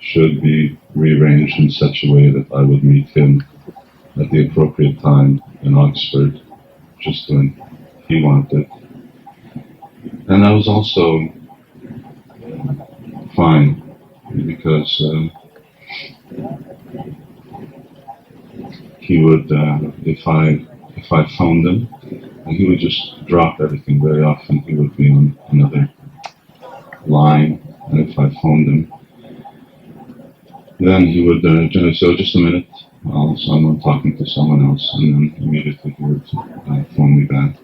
Speaker 10: should be rearranged in such a way that I would meet him at the appropriate time in Oxford, just when he wanted. And that was also fine, because he would, if I phoned him, he would just drop everything. Very often he would be on another line, and if I phoned him, then he would say, just a minute, I'm talking to someone else, and then immediately he would phone me back.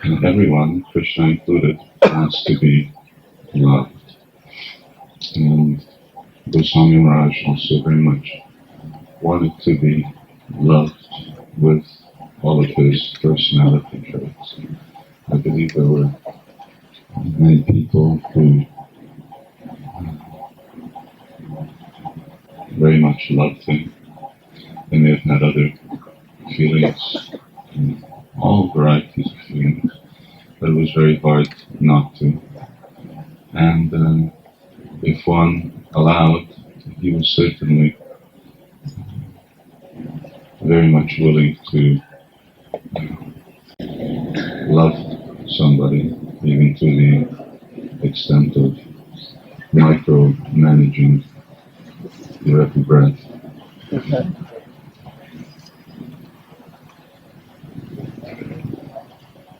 Speaker 10: And everyone, Krishna included, wants to be loved. And Goswami Maharaj also very much wanted to be loved with all of his personality traits. I believe there were many people who very much loved him. They may have had other feelings, all varieties of feelings, but it was very hard not to. And if one allowed, he was certainly very much willing to love somebody, even to the extent of micromanaging your every breath.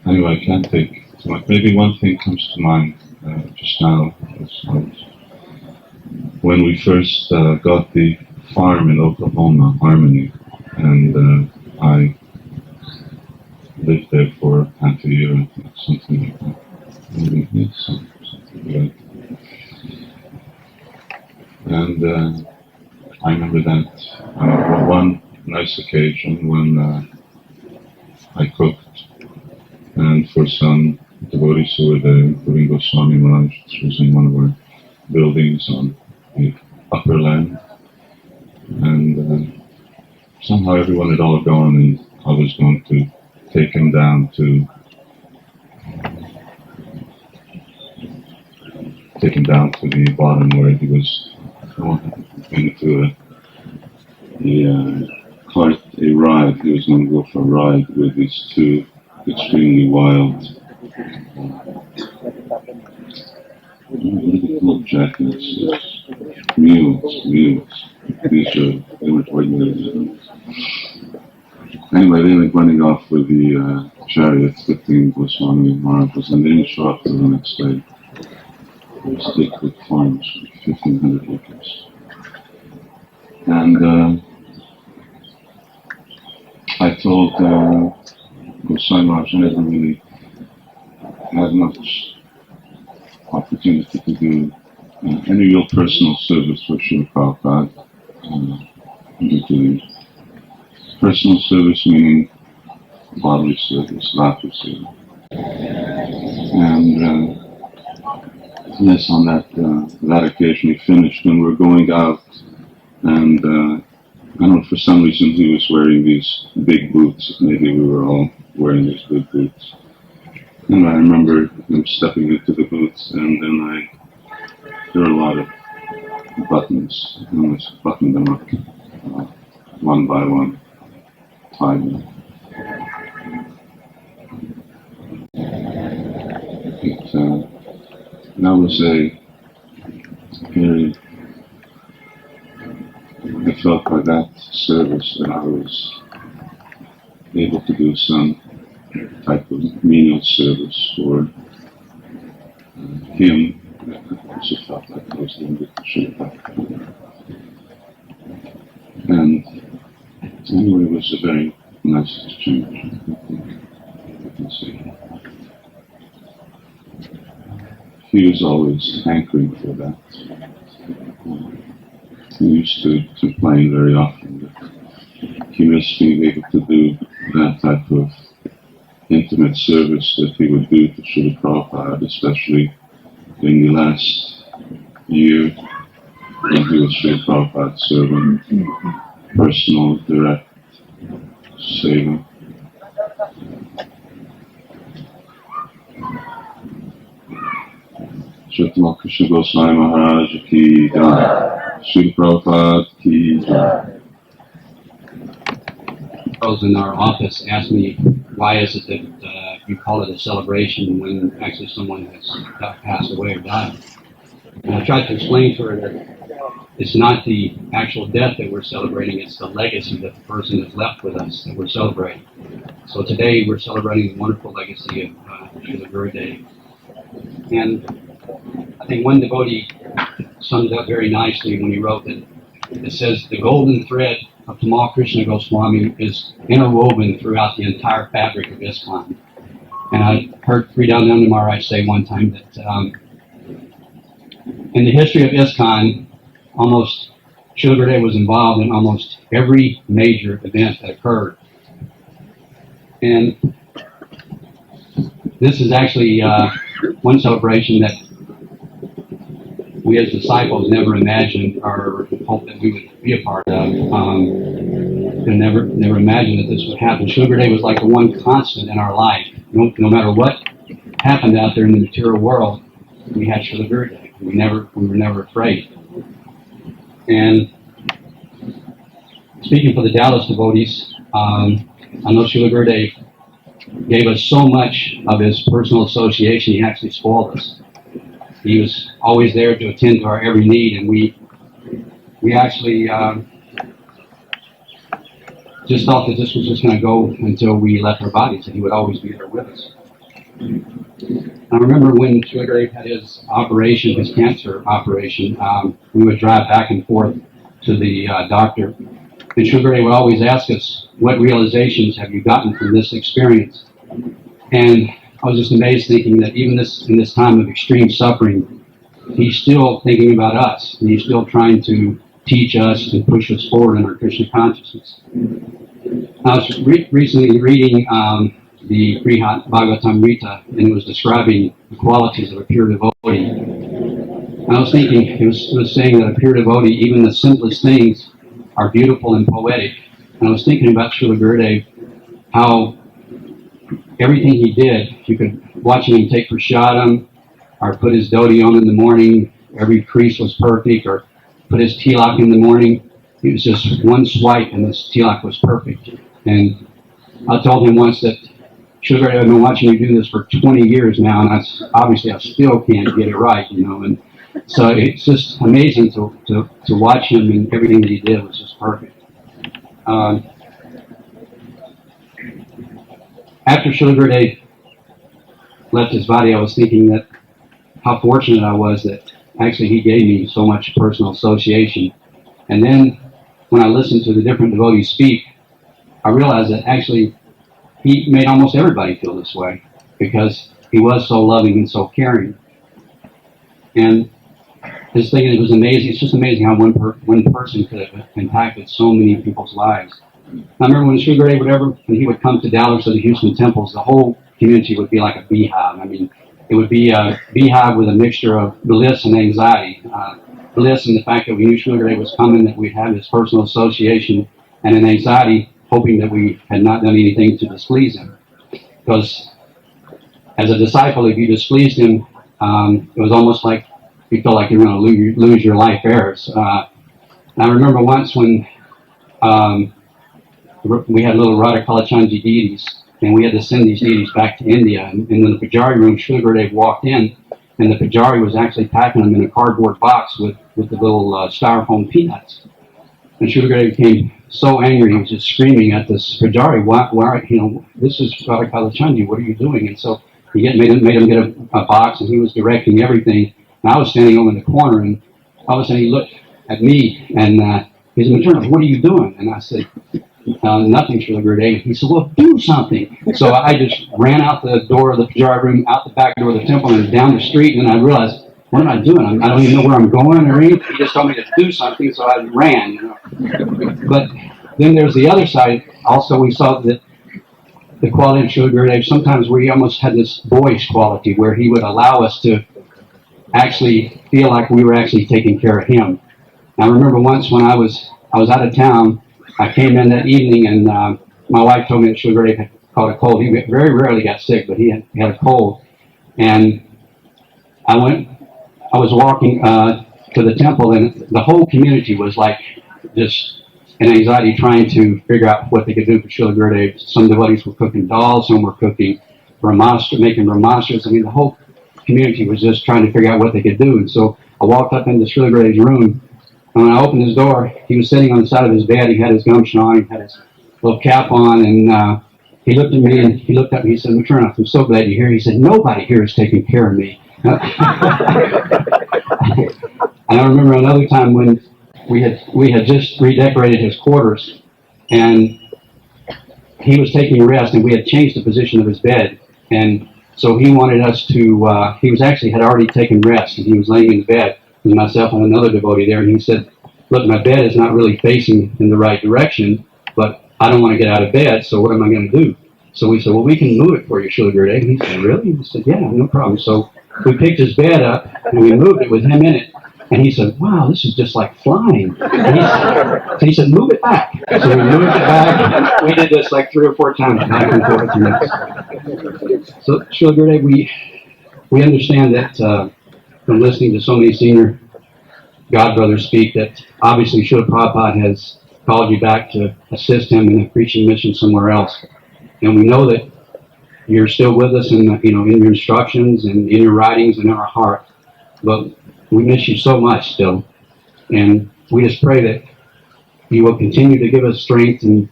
Speaker 10: Anyway, I can't take too much. Maybe one thing comes to mind just now. When we first got the farm in Oklahoma, Harmony, and I lived there for half a year, something like that. Maybe, yes, something like that. And I remember that one nice occasion when I cooked, and for some devotees who were there, including Goswami Maharaj, which was in one of our buildings on the upper land, and somehow everyone had all gone, and I was going to take him down to the bottom where he was going to a ride. He was going to go for a ride with these two extremely wild little jackets, mules. They were ordinary. Anyway, they went running off with the chariots, 15 Goswami Maharajas, and they didn't show up till the next day. It was thick with farms, 1,500 acres. And I told Goswami Maharaj I never really had much opportunity to do any real personal service for Srila Prabhupada. Including personal service, meaning bodily service, bhakti service. And yes, on that occasion he finished, and we're going out, and I don't know, for some reason he was wearing these big boots. Maybe we were all wearing these big boots. And I remember him stepping into the boots, and then there were a lot of buttons, and I just buttoned them up one by one, tied them. That was a very, I felt by that service that I was able to do some type of menial service for him. I also felt like I was doing it to Srila Bhakti. And anyway, it was a very nice exchange, I can say. He was always hankering for that. He used to complain very often that he missed being able to do that type of intimate service that he would do to Srila Prabhupada, especially in the last year when he was Srila Prabhupada's servant, personal, direct seva. Tamal Krishna Goswami Maharaja ki jai. Srila Prabhupada ki jai.
Speaker 11: Those in our office asked me, why is it that you call it a celebration when actually someone has passed away or died? And I tried to explain to her that it's not the actual death that we're celebrating, it's the legacy that the person has left with us that we're celebrating. So today we're celebrating the wonderful legacy of Srila Gurudev. And I think one devotee summed it up very nicely when he wrote that it says, the golden thread of Tamal Krishna Goswami is interwoven throughout the entire fabric of ISKCON. And I heard Sridhar Maharaj say one time that in the history of ISKCON, almost Srila Gurudev was involved in almost every major event that occurred. And this is actually one celebration that we as disciples never imagined or hoped that we would be a part of. Could never imagined that this would happen. Srila Gurudev was like the one constant in our life. No matter what happened out there in the material world, we had Srila Gurudev. We were never afraid. And speaking for the Dallas devotees, I know Srila Gurudev gave us so much of his personal association, he actually spoiled us. He was always there to attend to our every need, and we actually just thought that this was just going to go until we left our bodies, and he would always be there with us. I remember when Srila Gurudev had his operation, his cancer operation, we would drive back and forth to the doctor, and Srila Gurudev would always ask us, what realizations have you gotten from this experience? And I was just amazed thinking that even in this time of extreme suffering, he's still thinking about us, and he's still trying to teach us and push us forward in our Krishna consciousness. I was recently reading the Brihat Bhagavatamrita, and it was describing the qualities of a pure devotee. And I was thinking, it was saying that a pure devotee, even the simplest things are beautiful and poetic. And I was thinking about Srila Gurudev, how everything he did, you could watching him take prasadam, or put his dhoti on in the morning, every crease was perfect, or put his tilak in the morning. It was just one swipe and this tilak was perfect. And I told him once that, Srila Gurudev, I've been watching you do this for 20 years now, and obviously I still can't get it right, And so it's just amazing to watch him, and everything that he did was just perfect. After Srila Gurudev left his body, I was thinking that how fortunate I was that actually he gave me so much personal association. And then when I listened to the different devotees speak, I realized that actually he made almost everybody feel this way because he was so loving and so caring. And his thing, it was amazing. It's just amazing how one person could have impacted so many people's lives. I remember when Sri Gurudev when he would come to Dallas or the Houston temples, the whole community would be like a beehive. I mean, it would be a beehive with a mixture of bliss and anxiety. Bliss in the fact that we knew Sri Gurudev was coming, that we'd have this personal association, and an anxiety, hoping that we had not done anything to displease him. Because as a disciple, if you displeased him, it was almost like you felt like you were going to lose your life heirs. And I remember once when we had little Radha Kalachandji deities, and we had to send these deities back to India. And in the Pujari room, Srila Gurudev walked in, and the Pujari was actually packing them in a cardboard box with the little styrofoam peanuts. And Srila Gurudev became so angry, he was just screaming at this Pujari, why, this is Radha Kalachandji, what are you doing? And so he made him get a box, and he was directing everything. And I was standing over in the corner, and all of a sudden he looked at me, and he said, "Maternal, what are you doing?" And I said, "Nothing, Srila Gurudev." He said, "Well, do something." So I just ran out the door of the Pujari room, out the back door of the temple, and down the street, and I realized, what am I doing? I don't even know where I'm going or anything. He just told me to do something, so I ran. But then there's the other side. Also, we saw that the quality of Srila Gurudev, sometimes where he almost had this boyish quality, where he would allow us to actually feel like we were actually taking care of him. I remember once when I was out of town, I came in that evening, and my wife told me that Srila Gurudev had caught a cold. He very rarely got sick, but he had a cold. And I was walking to the temple, and the whole community was like just in anxiety, trying to figure out what they could do for Srila Gurudev. Some devotees were cooking dolls, some were cooking making brahmastras. I mean, the whole community was just trying to figure out what they could do. And so I walked up into Srila Gurudev's room, and when I opened his door, he was sitting on the side of his bed. He had his gumshoe on, he had his little cap on, and he looked at me, and he looked up, and he said, "Maturna, I'm so glad you're here." He said, "Nobody here is taking care of me." And I remember another time when we had just redecorated his quarters, and he was taking a rest, and we had changed the position of his bed, and so he wanted us to, he had already taken rest, and he was laying in the bed with myself and another devotee there, and he said, "Look, my bed is not really facing in the right direction, but I don't want to get out of bed, so what am I going to do?" So we said, "Well, we can move it for you, Srila Gurudev." And he said, "Really?" He said, "Yeah, no problem." So we picked his bed up, and we moved it with him in it. And he said, "Wow, this is just like flying." And he said, "Move it back." So we moved it back. We did this like 3 or 4 times, back and forth. So, Srila Gurudev, we understand that from listening to so many senior God brothers speak, that obviously Srila Prabhupada has called you back to assist him in a preaching mission somewhere else. And we know that you're still with us in your instructions and in your writings and in our heart. But we miss you so much still. And we just pray that you will continue to give us strength, and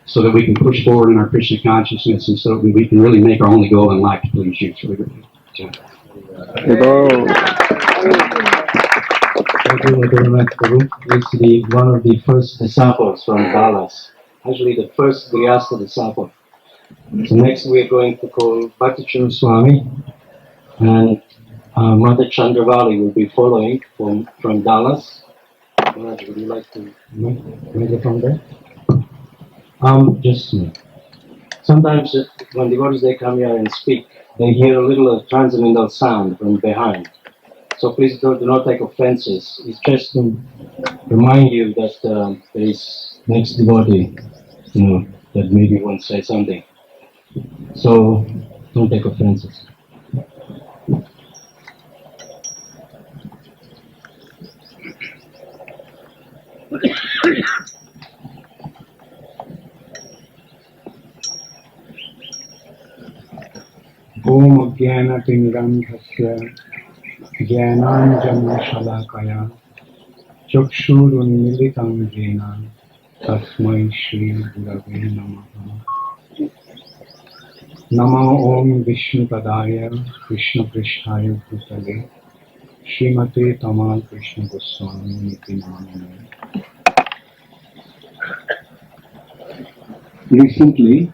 Speaker 11: so that we can push forward in our Krishna consciousness, and so that we can really make our only goal in life to please you. Thank
Speaker 12: you very much, Guru. It's one of the first disciples from Dallas. Actually, the first Grihastha disciple. So next we are going to call Bhaktivedanta Swami, and Mother Chandravali will be following from Dallas. Maharaja, would you like to make it from there? Just sometimes when devotees they come here and speak, they hear a little transcendental sound from behind. So please do not take offenses. It's just to remind you that there is next devotee, that maybe wants to say something. So don't take offenses.
Speaker 9: Om Jnana Tingrandhasya Jnananjana Shalakaya Chakshurun Militam Jena Tasmai Shri Gurave Namaha. Namo Om Vishnu Padaya Krishna Prishtaya Bhutale Srimate Tamal Krishna Goswami Niti Namane. Recently,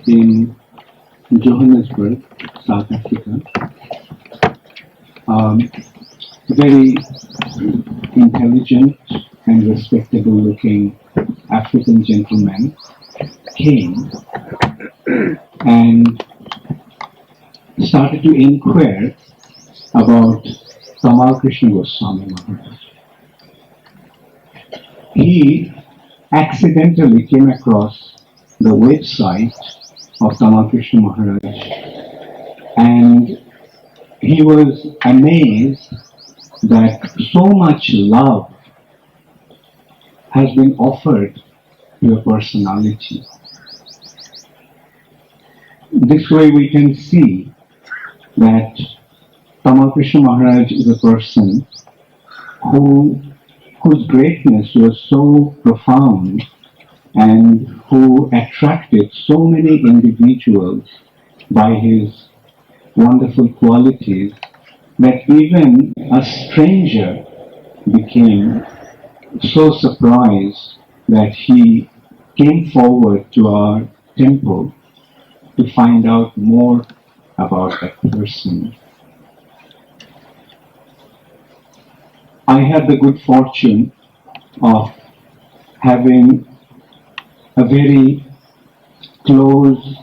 Speaker 9: in Johannesburg, South Africa, very intelligent and respectable looking African gentleman came and started to inquire about Tamal Krishna Goswami Maharaj. He accidentally came across the website of Tamal Krishna Maharaj, and he was amazed that so much love has been offered to a personality. This way we can see that Tamal Krishna Maharaj is a person whose greatness was so profound and who attracted so many individuals by his wonderful qualities that even a stranger became so surprised that he came forward to our temple to find out more about that person. I had the good fortune of having a very close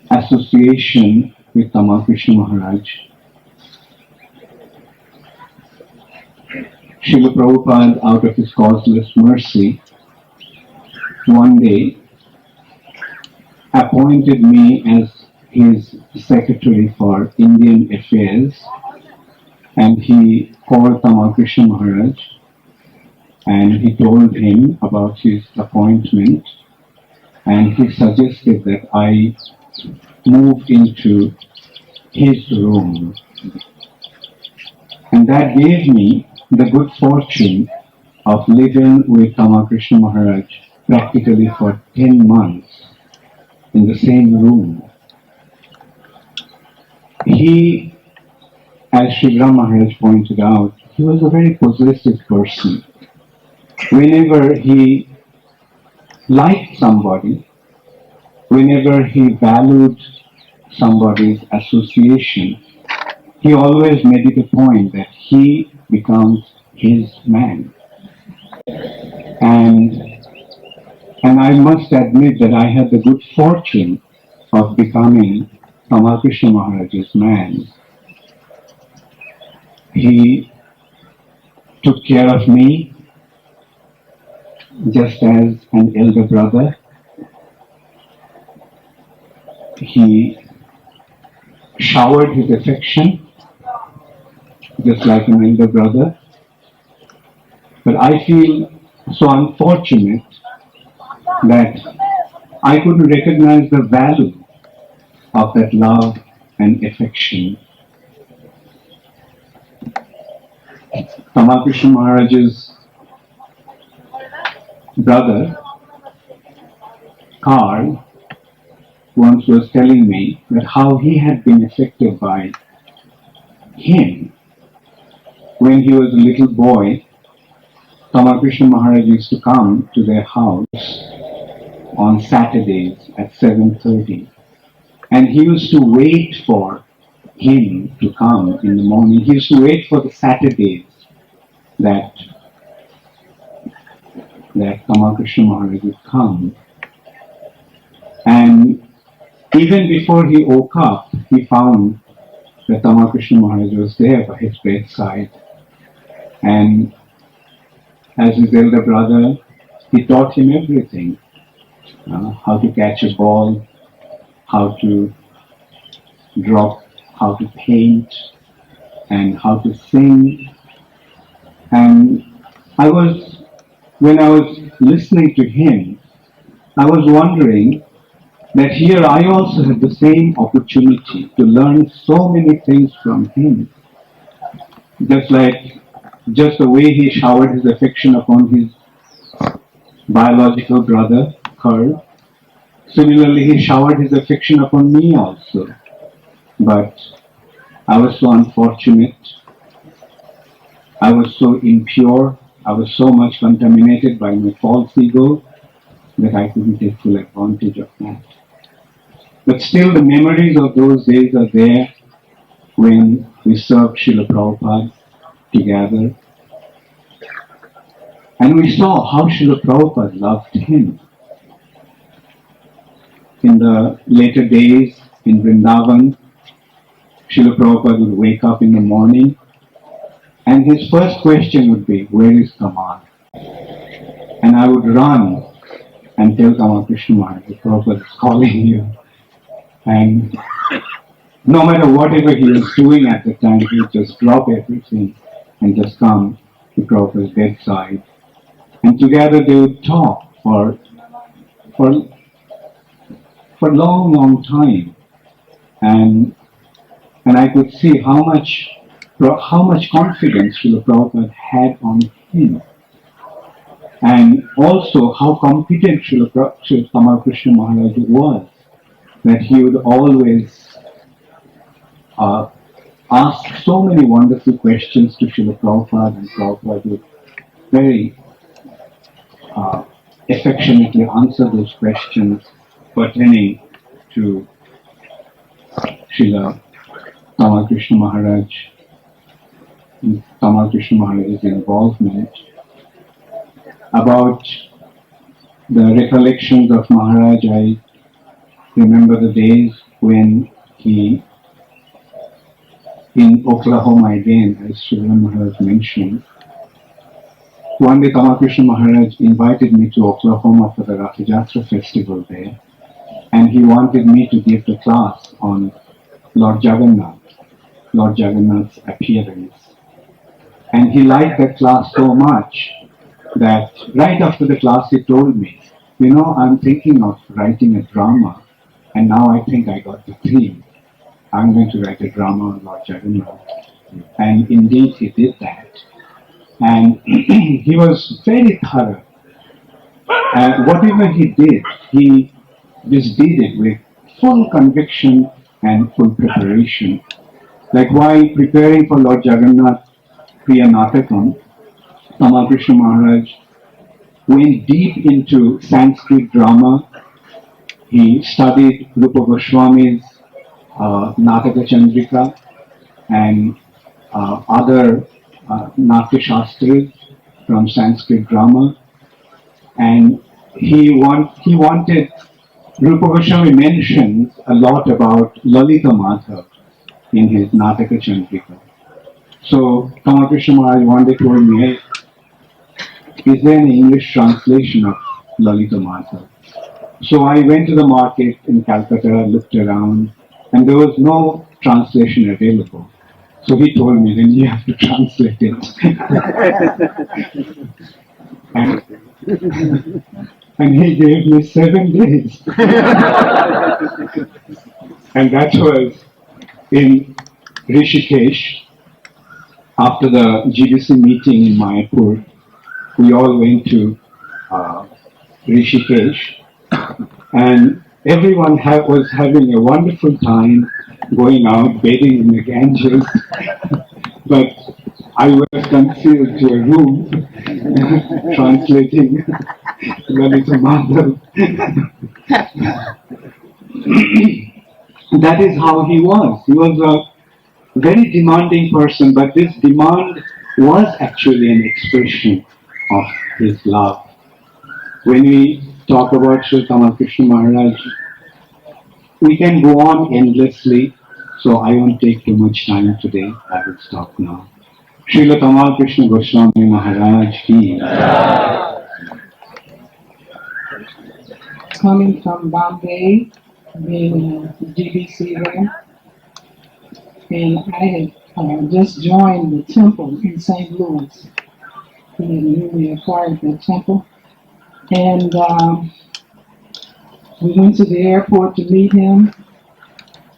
Speaker 9: association with Tamal Krishna Maharaj. Srila Prabhupada, out of his causeless mercy, one day appointed me as his secretary for Indian affairs, and he called Tamal Krishna Maharaj and he told him about his appointment, and he suggested that I move into his room. And that gave me the good fortune of living with Tamal Krishna Maharaj practically for 10 months in the same room. He, as Sri Ram Maharaj pointed out, he was a very possessive person. Whenever he liked somebody, whenever he valued somebody's association, he always made it a point that he becomes his man. And I must admit that I had the good fortune of becoming Tamal Krishna Maharaj's man. He took care of me just as an elder brother. He showered his affection just like an elder brother. But I feel so unfortunate that I couldn't recognize the value of that love and affection. Tamal Krishna Maharaj's brother, Karl, once was telling me that how he had been affected by him. When he was a little boy, Tamal Krishna Maharaj used to come to their house on Saturdays at 7:30, and he used to wait for him to come in the morning. He used to wait for the Saturdays that Tamal Krishna Maharaj would come. And even before he woke up, he found that Tamal Krishna Maharaj was there by his bedside. And as his elder brother, he taught him everything. How to catch a ball, how to draw, how to paint, and how to sing. And when I was listening to him, I was wondering that here I also had the same opportunity to learn so many things from him. Just the way he showered his affection upon his biological brother, Karl. Similarly, he showered his affection upon me also. But I was so unfortunate. I was so impure. I was so much contaminated by my false ego that I couldn't take full advantage of that. But still, the memories of those days are there, when we served Srila Prabhupada together. And we saw how Srila Prabhupada loved him. In the later days in Vrindavan, Srila Prabhupada would wake up in the morning and his first question would be, "Where is Tamal?" And I would run and tell Tamal Krishna Maharaj, "Prabhupada is calling you." And no matter whatever he was doing at the time, he would just drop everything and just come to Prabhupada's bedside. And together they would talk for long time. And I could see how much confidence Srila Prabhupada had on him. And also how competent Srila Tamal Krishna Maharaj was, that he would always ask so many wonderful questions to Srila Prabhupada, and Prabhupada would very affectionately answer those questions pertaining to Srila Tamal Krishna Maharaj's involvement. About the recollections of Maharaj, I remember the days when he, in Oklahoma again, as Srila Maharaj mentioned, one day Tamal Krishna Maharaj invited me to Oklahoma for the Rath Yatra festival there, and he wanted me to give the class on Lord Jagannath's appearance. And he liked that class so much that right after the class he told me, "I'm thinking of writing a drama, and now I think I got the theme. I'm going to write a drama on Lord Jagannath." And indeed he did that. And he was very thorough. And whatever he did, he just did it with full conviction and full preparation. Like while preparing for Lord Jagannath Priya Natakam, Tamal Krishna Maharaj went deep into Sanskrit drama. He studied Rupa Goswami's Nataka Chandrika and other Natya Shastras from Sanskrit drama. And he wanted, Rupa Goswami mentions a lot about Lalita Madhav in his Nataka Chandrika. So Tamal Krishna Maharaj one day told me, "Hey, is there an English translation of Lalita Madhav?" So I went to the market in Calcutta, looked around, and there was no translation available. So he told me, "Then you have to translate it." and he gave me 7 days. And that was in Rishikesh. After the GBC meeting in Mayapur, we all went to Rishikesh, and everyone was having a wonderful time going out, bathing in the Ganges. But I was confined to a room translating Lalita Madhav. That is how he was. He was a very demanding person, but this demand was actually an expression of his love. When we talk about Sri Tamal Krishna Maharaj, we can go on endlessly, so I won't take too much time today. I will stop now. Srila Tamal Krishna Goswami Maharaj ki.
Speaker 13: Coming from Bombay, being a GBC there, and I had just joined the temple in St. Louis. We had newly acquired the temple, and we went to the airport to meet him.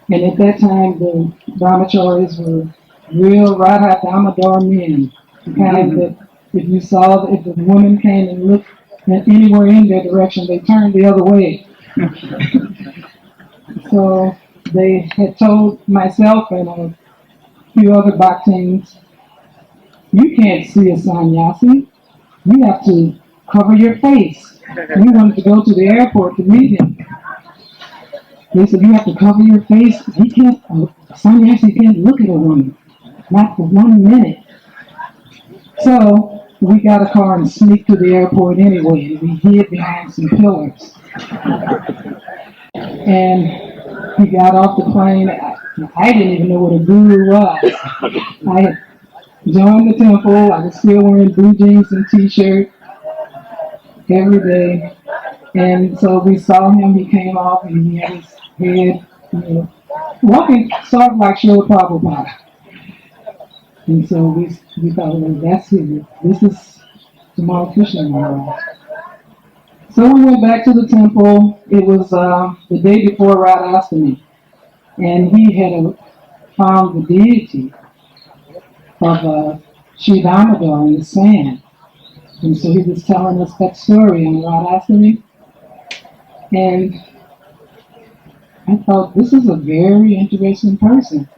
Speaker 13: And at that time, the brahmacharis were real Radha Damodar men, the kind that if the woman came and looked anywhere in their direction, they turned the other way. So they had told myself and a few other bhaktins, "You can't see a sannyasi. You have to cover your face." We wanted to go to the airport to meet him. They said, "You have to cover your face. He can't. Sannyasi can't look at a woman, not for 1 minute. So we got a car and sneaked to the airport anyway, and we hid behind some pillars. And he got off the plane. I didn't even know what a guru was. I had joined the temple. I was still wearing blue jeans and t-shirt every day. And so we saw him. He came off and he had his head, walking sort of like Srila Prabhupada. And so we thought, well, that's him. This is Tamal Krishna Maharaj. So we went back to the temple. It was the day before Radhastami. And he had found the deity of Sri Damodar in the sand. And so he was telling us that story on Radhastami. And I thought, this is a very interesting person.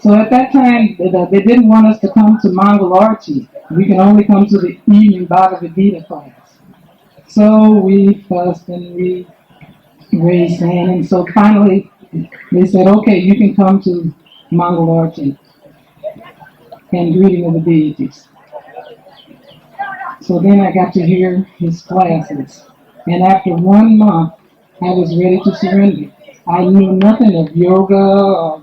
Speaker 13: So at that time, they didn't want us to come to Mangal Arati. We can only come to the evening Bhagavad Gita class. So we fussed and we raised hand. And so finally, they said, okay, you can come to Mangal Arati and greeting of the deities. So then I got to hear his classes. And after 1 month, I was ready to surrender. I knew nothing of yoga or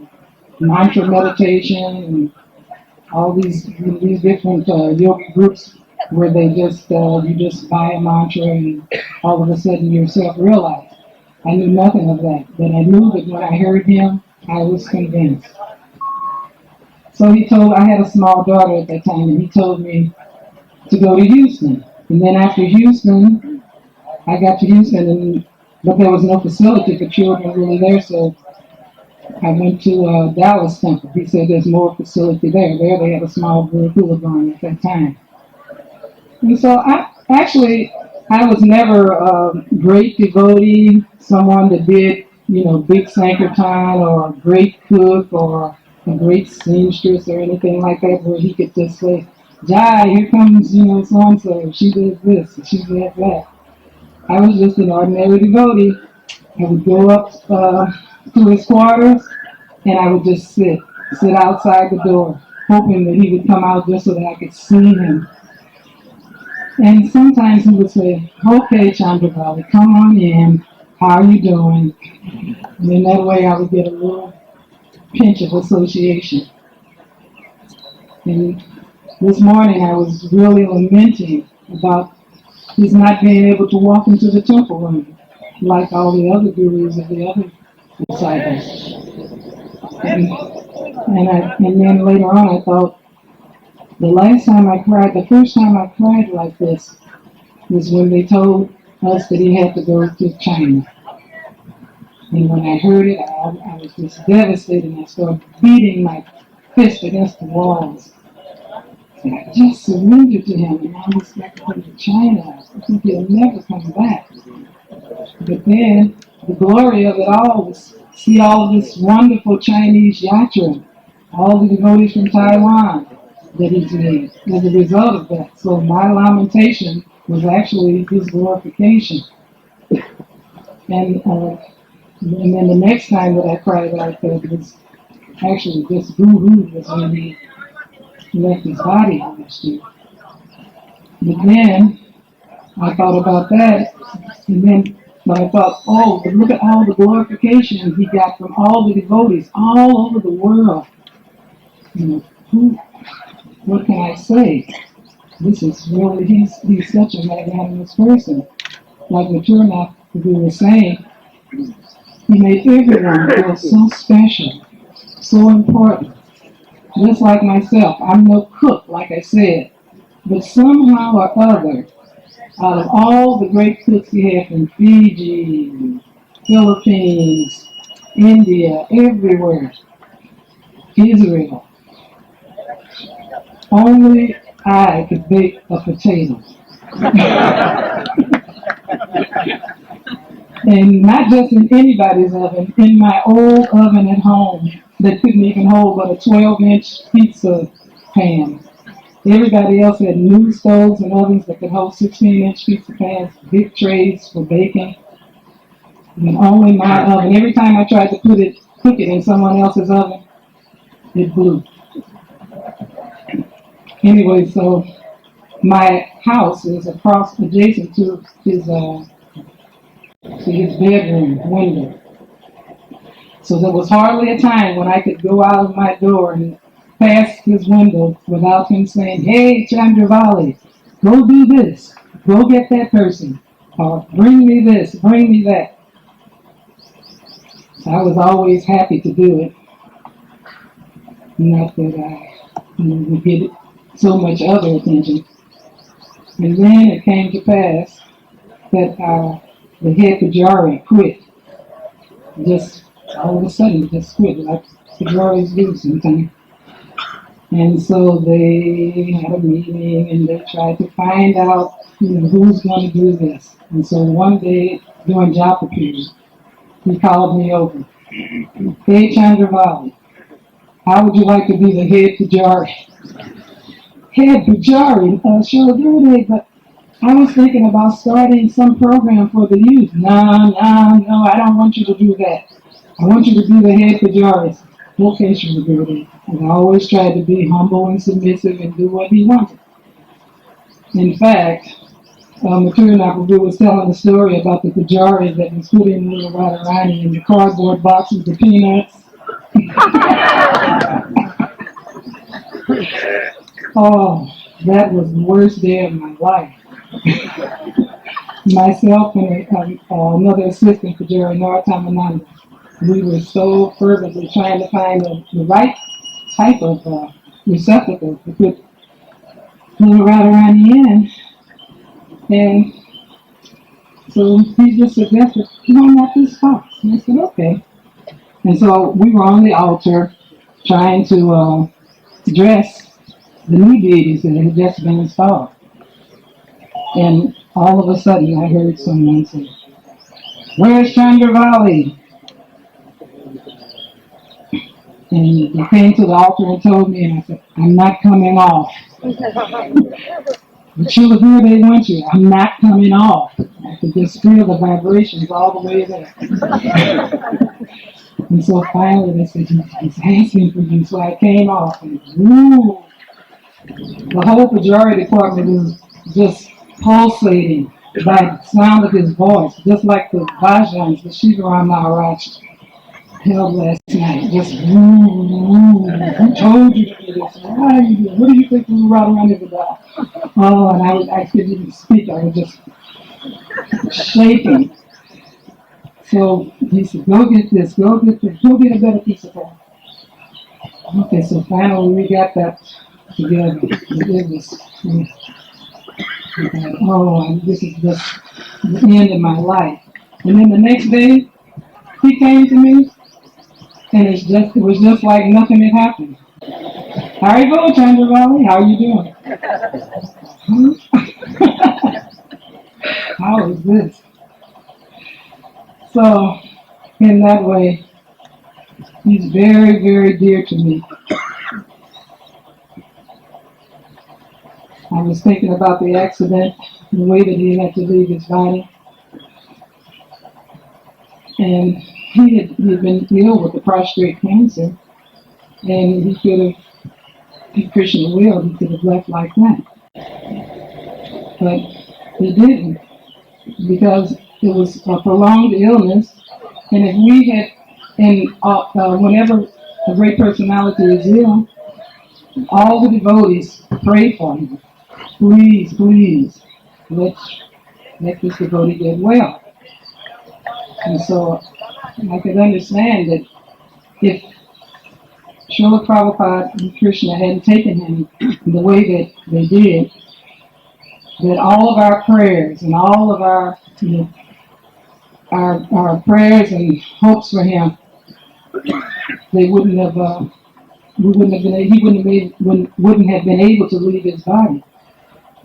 Speaker 13: mantra meditation and all these different yoga groups where they just, you just buy a mantra and all of a sudden you're self-realized. I knew nothing of that, but I knew that when I heard him, I was convinced. So I had a small daughter at that time, and he told me to go to Houston. And then after Houston, I got to Houston, but there was no facility for children really there, so I went to Dallas Temple. He said there's more facility there. There they had a small Gurukula going at that time. And so I was never a great devotee, someone that did, big Sankirtan or a great cook or a great seamstress or anything like that where he could just say, Jai, here comes, so-and-so, she did this, she did that. I was just an ordinary devotee. I would go up to his quarters and I would just sit outside the door, hoping that he would come out just so that I could see him. And sometimes he would say, okay, Chandravali, come on in. How are you doing? And in that way I would get a little pinch of association. And this morning I was really lamenting about his not being able to walk into the temple room like all the other gurus of the other disciples. And then later on I thought, the first time I cried like this was when they told us that he had to go to China. And when I heard it, I was just devastated and I started beating my fist against the walls. And I just surrendered to him, and now he's got to go to China. I think he'll never come back. But then, the glory of it all was see all of this wonderful Chinese yatra, all the devotees from Taiwan that he's made as a result of that. So my lamentation was actually his glorification. And then the next time that I cried like that was actually just boo-hoo was when he left his body last year. But then I thought about that, but I thought, but look at all the glorification he got from all the devotees all over the world. What can I say? This is really, he's such a magnanimous person. Like Maturnath, we were saying, he made everyone feel so special, so important. Just like myself, I'm no cook, like I said, but somehow or other, out of all the great cooks he had from Fiji, Philippines, India, everywhere, Israel, only I could bake a potato. And not just in anybody's oven, in my old oven at home that couldn't even hold but a 12-inch pizza pan. Everybody else had new stoves and ovens that could hold 16-inch pizza pans, big trays for baking. And only my oven. Every time I tried to put it cook it in someone else's oven, it blew. Anyway, so my house is adjacent to his bedroom window. So there was hardly a time when I could go out of my door and pass his window without him saying, "Hey, Chandravali, go do this. Go get that person. Or bring me this, bring me that." So I was always happy to do it. Not that I would get so much other attention. And then it came to pass that the head pujari quit. Just all of a sudden, just quit, like pujaris do sometimes. And so they had a meeting and they tried to find out, who's going to do this. And so one day during Japa period, he called me over. "Hey, Chandravali, how would you like to be the head pujari?" Head pujari? Sure, good, but I was thinking about starting some program for the youth. No, I don't want you to do that. I want you to be the head pujari. Okay, sure, good. And I always tried to be humble and submissive and do what he wanted. In fact, Mathura Prabhu was telling a story about the pujari that was putting little Radharani in the cardboard box with the peanuts. Oh, that was the worst day of my life. Myself and another assistant pujari, Naratamananda, we were so fervently trying to find the right type of receptacle to put little Radharani in. And so he just suggested, "Why not this box?" And I said, "Okay." And so we were on the altar trying to dress the new deities that had just been installed. And all of a sudden I heard someone say, "Where's Chandravali?" And he came to the altar and told me, and I said, "I'm not coming off. The children here, they want you. I'm not coming off." I could just feel the vibrations all the way there. And so finally they said, "He's asking for you." So I came off and woo! The whole pujari department was just pulsating by the sound of his voice, just like the bhajans, the Shivaram Maharaj held last night. Just woo, woo. Who told you to do this? Why are you doing? What do you think we were right around here about? Oh, and I couldn't even speak. I was just shaking. So he said, "Go get this, go get this, go get a better piece of paper." Okay, so finally we got that together. It was, this is just the end of my life. And then the next day, he came to me, and it was just like nothing had happened. "How you going, Chandravali? How are you doing?" How is this? So, in that way, he's very, very dear to me. I was thinking about the accident, the way that he had to leave his body. And he had been ill with the prostate cancer, and he could have, if Krishna willed, he could have left like that. But he didn't, because it was a prolonged illness, and if we had, whenever a great personality is ill, all the devotees pray for him. Please, please, let this devotee get well. And so I could understand that if Srila Prabhupada and Krishna hadn't taken him the way that they did, that all of our prayers and all of our prayers and hopes for him, they wouldn't have wouldn't have been able to leave his body,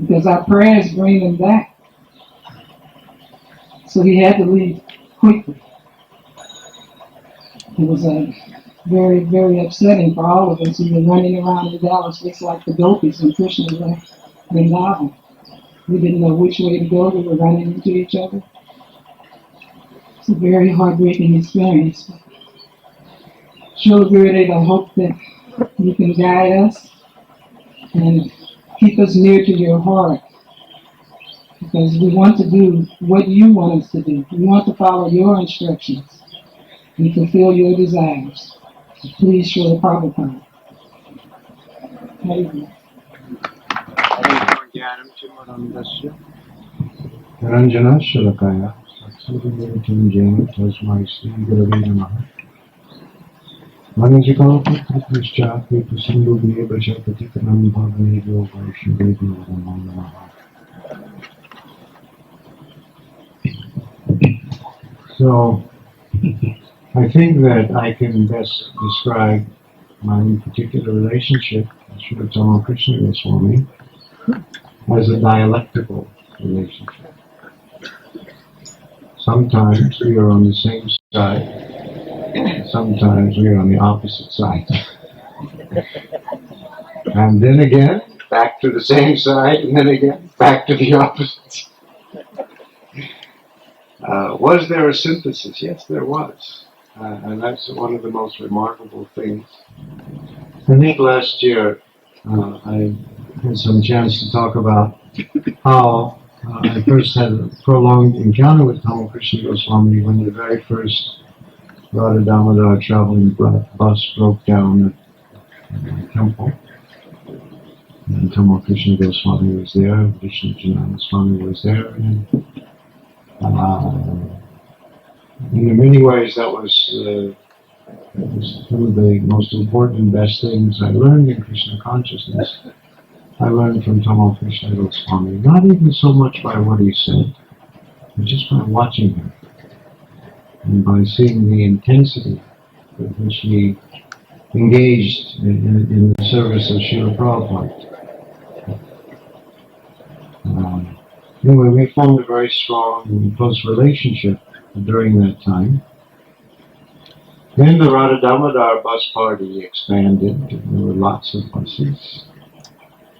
Speaker 13: because our prayers bring him back. So he had to leave quickly. It was very, very upsetting for all of us. We were running around in Dallas just like the gopis when Krishna left Vrindavan. We didn't know which way to go. We were running into each other. It's a very heartbreaking experience. Srila Gurudev, I hope that you can guide us and keep us near to your heart, because we want to do what you want us to do. We want to follow your instructions and fulfill your desires. So please, Srila Prabhupada.
Speaker 12: Ranjana Shalakaya Satsuritim Jena Tasmai Sri Gurave Namaha Manajikal Putrishcha Putrasindhu Bhasha Patikanam Bhaganeyo Vaishnaveyo Namo Namaha. So, I think that I can best describe my particular relationship with Srila Tamal Krishna Goswami as a dialectical relationship. Sometimes we are on the same side, sometimes we are on the opposite side. And then again, back to the same side, and then again, back to the opposite side. Was there a synthesis? Yes, there was. And that's one of the most remarkable things. I think last year I had some chance to talk about how I first had a prolonged encounter with Tamal Krishna Goswami when the very first Radha Damodar traveling bus broke down at the temple. And Tamal Krishna Goswami was there, Vishnu Janana Swami was there, and in many ways that was one of the most important and best things I learned in Krishna Consciousness. I learned from Tamal Krishna Goswami, not even so much by what he said, but just by watching him, and by seeing the intensity with which he engaged in the service of Srila Prabhupada. Anyway, we formed a very strong and close relationship during that time. Then the Radha Damodar bus party expanded, and there were lots of buses.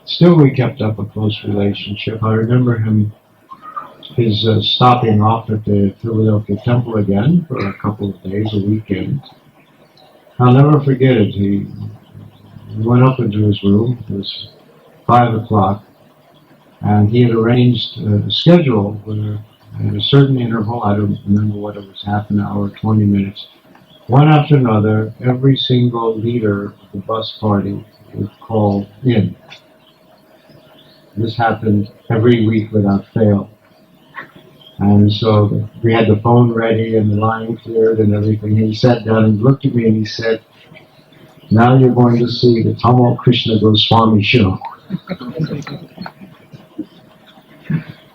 Speaker 12: Still, we kept up a close relationship. I remember his stopping off at the Philadelphia Temple again for a couple of days, a weekend. I'll never forget it. He went up into his room. It was 5 o'clock, and he had arranged a schedule where at a certain interval, I don't remember what it was, half an hour, 20 minutes, one after another, every single leader of the bus party would call in. This happened every week without fail. And so we had the phone ready and the line cleared and everything. He sat down and looked at me and he said, "Now you're going to see the Tamal Krishna Goswami show."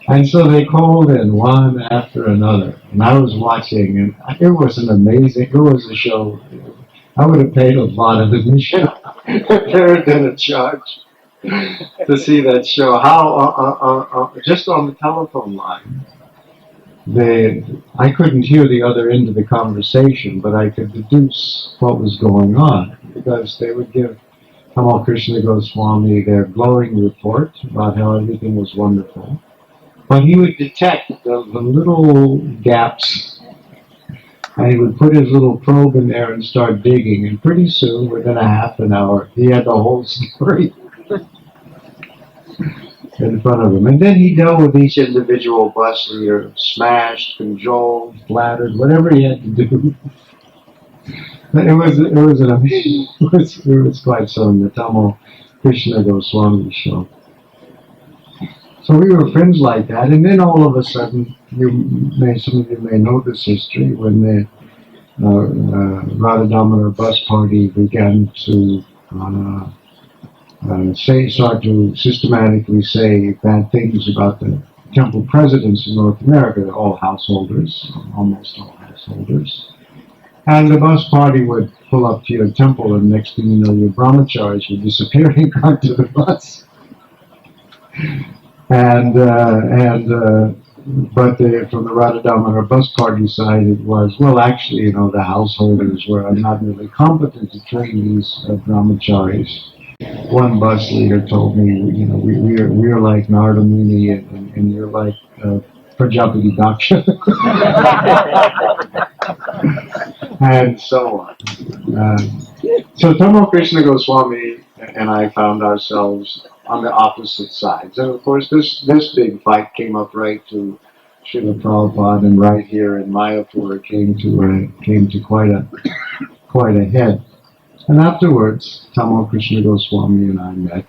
Speaker 12: And so they called in one after another. And I was watching, and it was a show. I would have paid a lot of admission if there had been a charge to see that show. How, just on the telephone line, I couldn't hear the other end of the conversation, but I could deduce what was going on, because they would give Tamal Krishna Goswami their glowing report about how everything was wonderful. But he would detect the little gaps, and he would put his little probe in there and start digging, and pretty soon, within a half an hour, he had the whole story in front of him. And then he dealt with each individual bus leader, smashed, cajoled, flattered, whatever he had to do. It was an amazing, it was quite something, the Tamal Krishna Goswami show. So we were friends like that, and then all of a sudden, some of you may know this history, when the Radha Damodar bus party began to start to systematically say bad things about the temple presidents in North America. They're all householders, almost all householders. And the bus party would pull up to your temple, and next thing you know, your brahmacharis were disappearing onto the bus. But from the Radha Damodar bus party side, it was, well, actually, the householders were not really competent to train these brahmacharis. One bus leader told me, we're like Narada Muni, and you're like Prajapati Daksha, and so on. So Tamal Krishna Goswami and I found ourselves on the opposite sides. And of course this big fight came up right to Srila Prabhupada, and right here in Mayapur came to quite a head. And afterwards, Tamal Krishna Goswami and I met,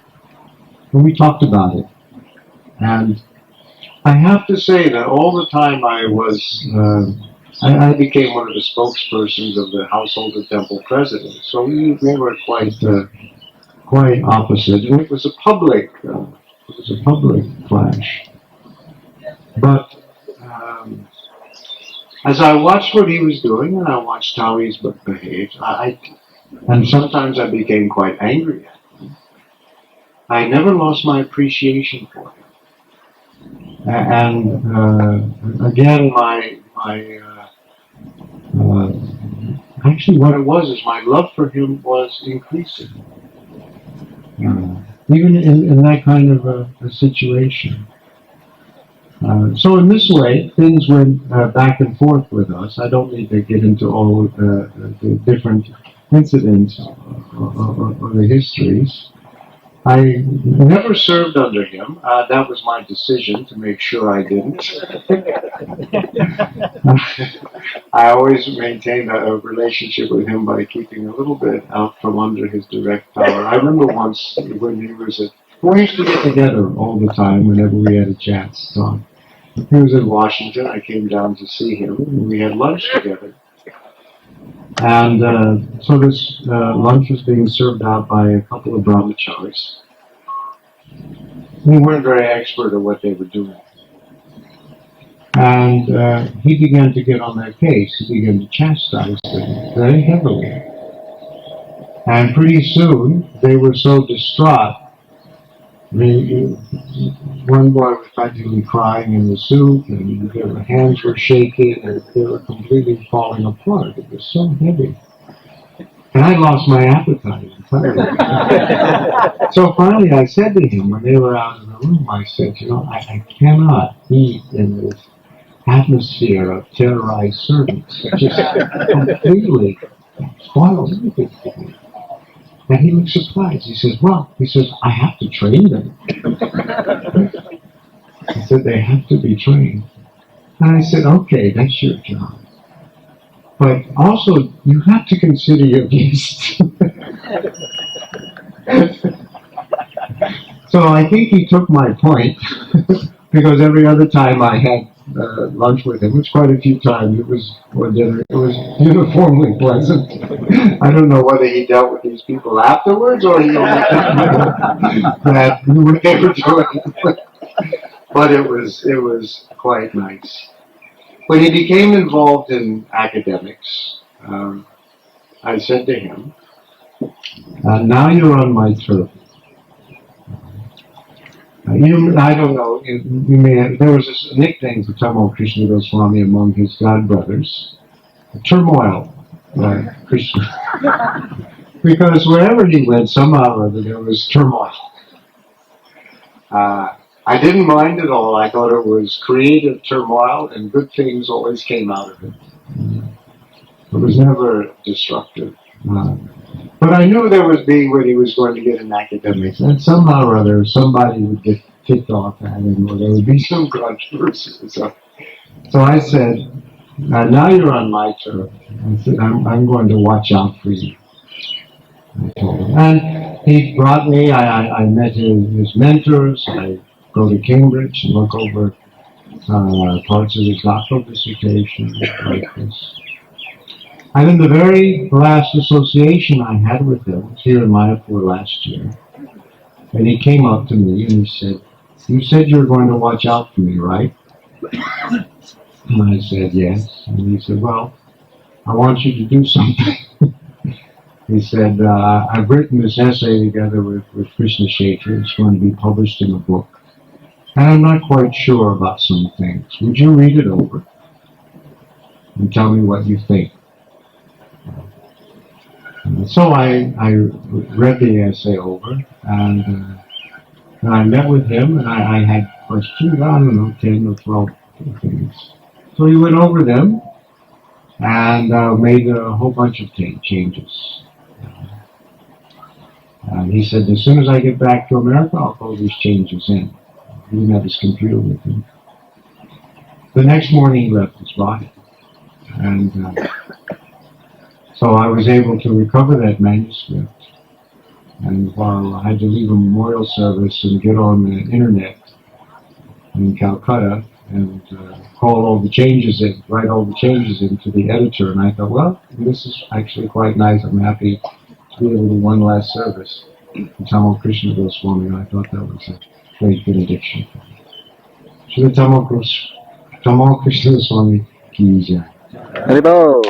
Speaker 12: and we talked about it. And I have to say that all the time I was, I became one of the spokespersons of the Household of Temple President. So we were quite opposite, and it was a public clash. But as I watched what he was doing, and I watched how he's behaved, and sometimes I became quite angry at him. I never lost my appreciation for him. And again, actually what it was is my love for him was increasing. Even in that kind of a situation. So in this way, things went back and forth with us. I don't need to get into all the different incidents or the histories. I never served under him. That was my decision to make sure I didn't. I always maintained a relationship with him by keeping a little bit out from under his direct power. I remember once when we used to get together all the time whenever we had a chance to talk. He was in Washington. I came down to see him, and we had lunch together. And so this lunch was being served out by a couple of brahmacharis. They weren't very expert at what they were doing. And he began to get on their case. He began to chastise them very heavily. And pretty soon, they were so distraught. One boy was practically crying in the soup, and their hands were shaking, and they were completely falling apart. It was so heavy. And I lost my appetite entirely. So finally I said to him, when they were out in the room, I said, I cannot eat in this atmosphere of terrorized servants. It just completely spoils everything for me. And he looked surprised. He says, I have to train them. He said, they have to be trained. And I said, okay, that's your job. But also, you have to consider your guests. So I think he took my point, because every other time I had lunch with him, which quite a few times, or dinner, it was uniformly pleasant. I don't know whether he dealt with these people afterwards, or he that what they were doing. But it was quite nice. When he became involved in academics, I said to him, now you're on my turf. I don't know, there was this nickname for Tamal Krishna Goswami among his godbrothers, Turmoil Krishna. Because wherever he went, somehow or other, there was turmoil. I didn't mind it all. I thought it was creative turmoil, and good things always came out of it. It was never destructive. But I knew there was being when he was going to get in academics, and somehow or other somebody would get kicked off at him, or there would be some controversy. So I said, now you're on my turf. I said, I'm going to watch out for you. I told him. And he brought me, I met his mentors. I go to Cambridge and look over parts of his doctoral dissertation like this. And in the very last association I had with him was here in Mayapur last year. And he came up to me and he said, you said you were going to watch out for me, right? And I said, yes. And he said, well, I want you to do something. He said, I've written this essay together with Krishna Kshetra. It's going to be published in a book. And I'm not quite sure about some things. Would you read it over and tell me what you think? So I read the essay over, and I met with him, and I had questions, 10 or 12 things. So he went over them, and made a whole bunch of changes. And he said, as soon as I get back to America, I'll put these changes in. He didn't have his computer with him. The next morning he left his body. And so I was able to recover that manuscript. And while I had to leave a memorial service and get on the internet in Calcutta and call all the changes in, write all the changes into the editor, and I thought, well, this is actually quite nice. I'm happy to be able to do one last service for Tamal Krishna Goswami, and I thought that was a great benediction for me. Shri Tamal Krishna Goswami ki jai.
Speaker 3: Haribol.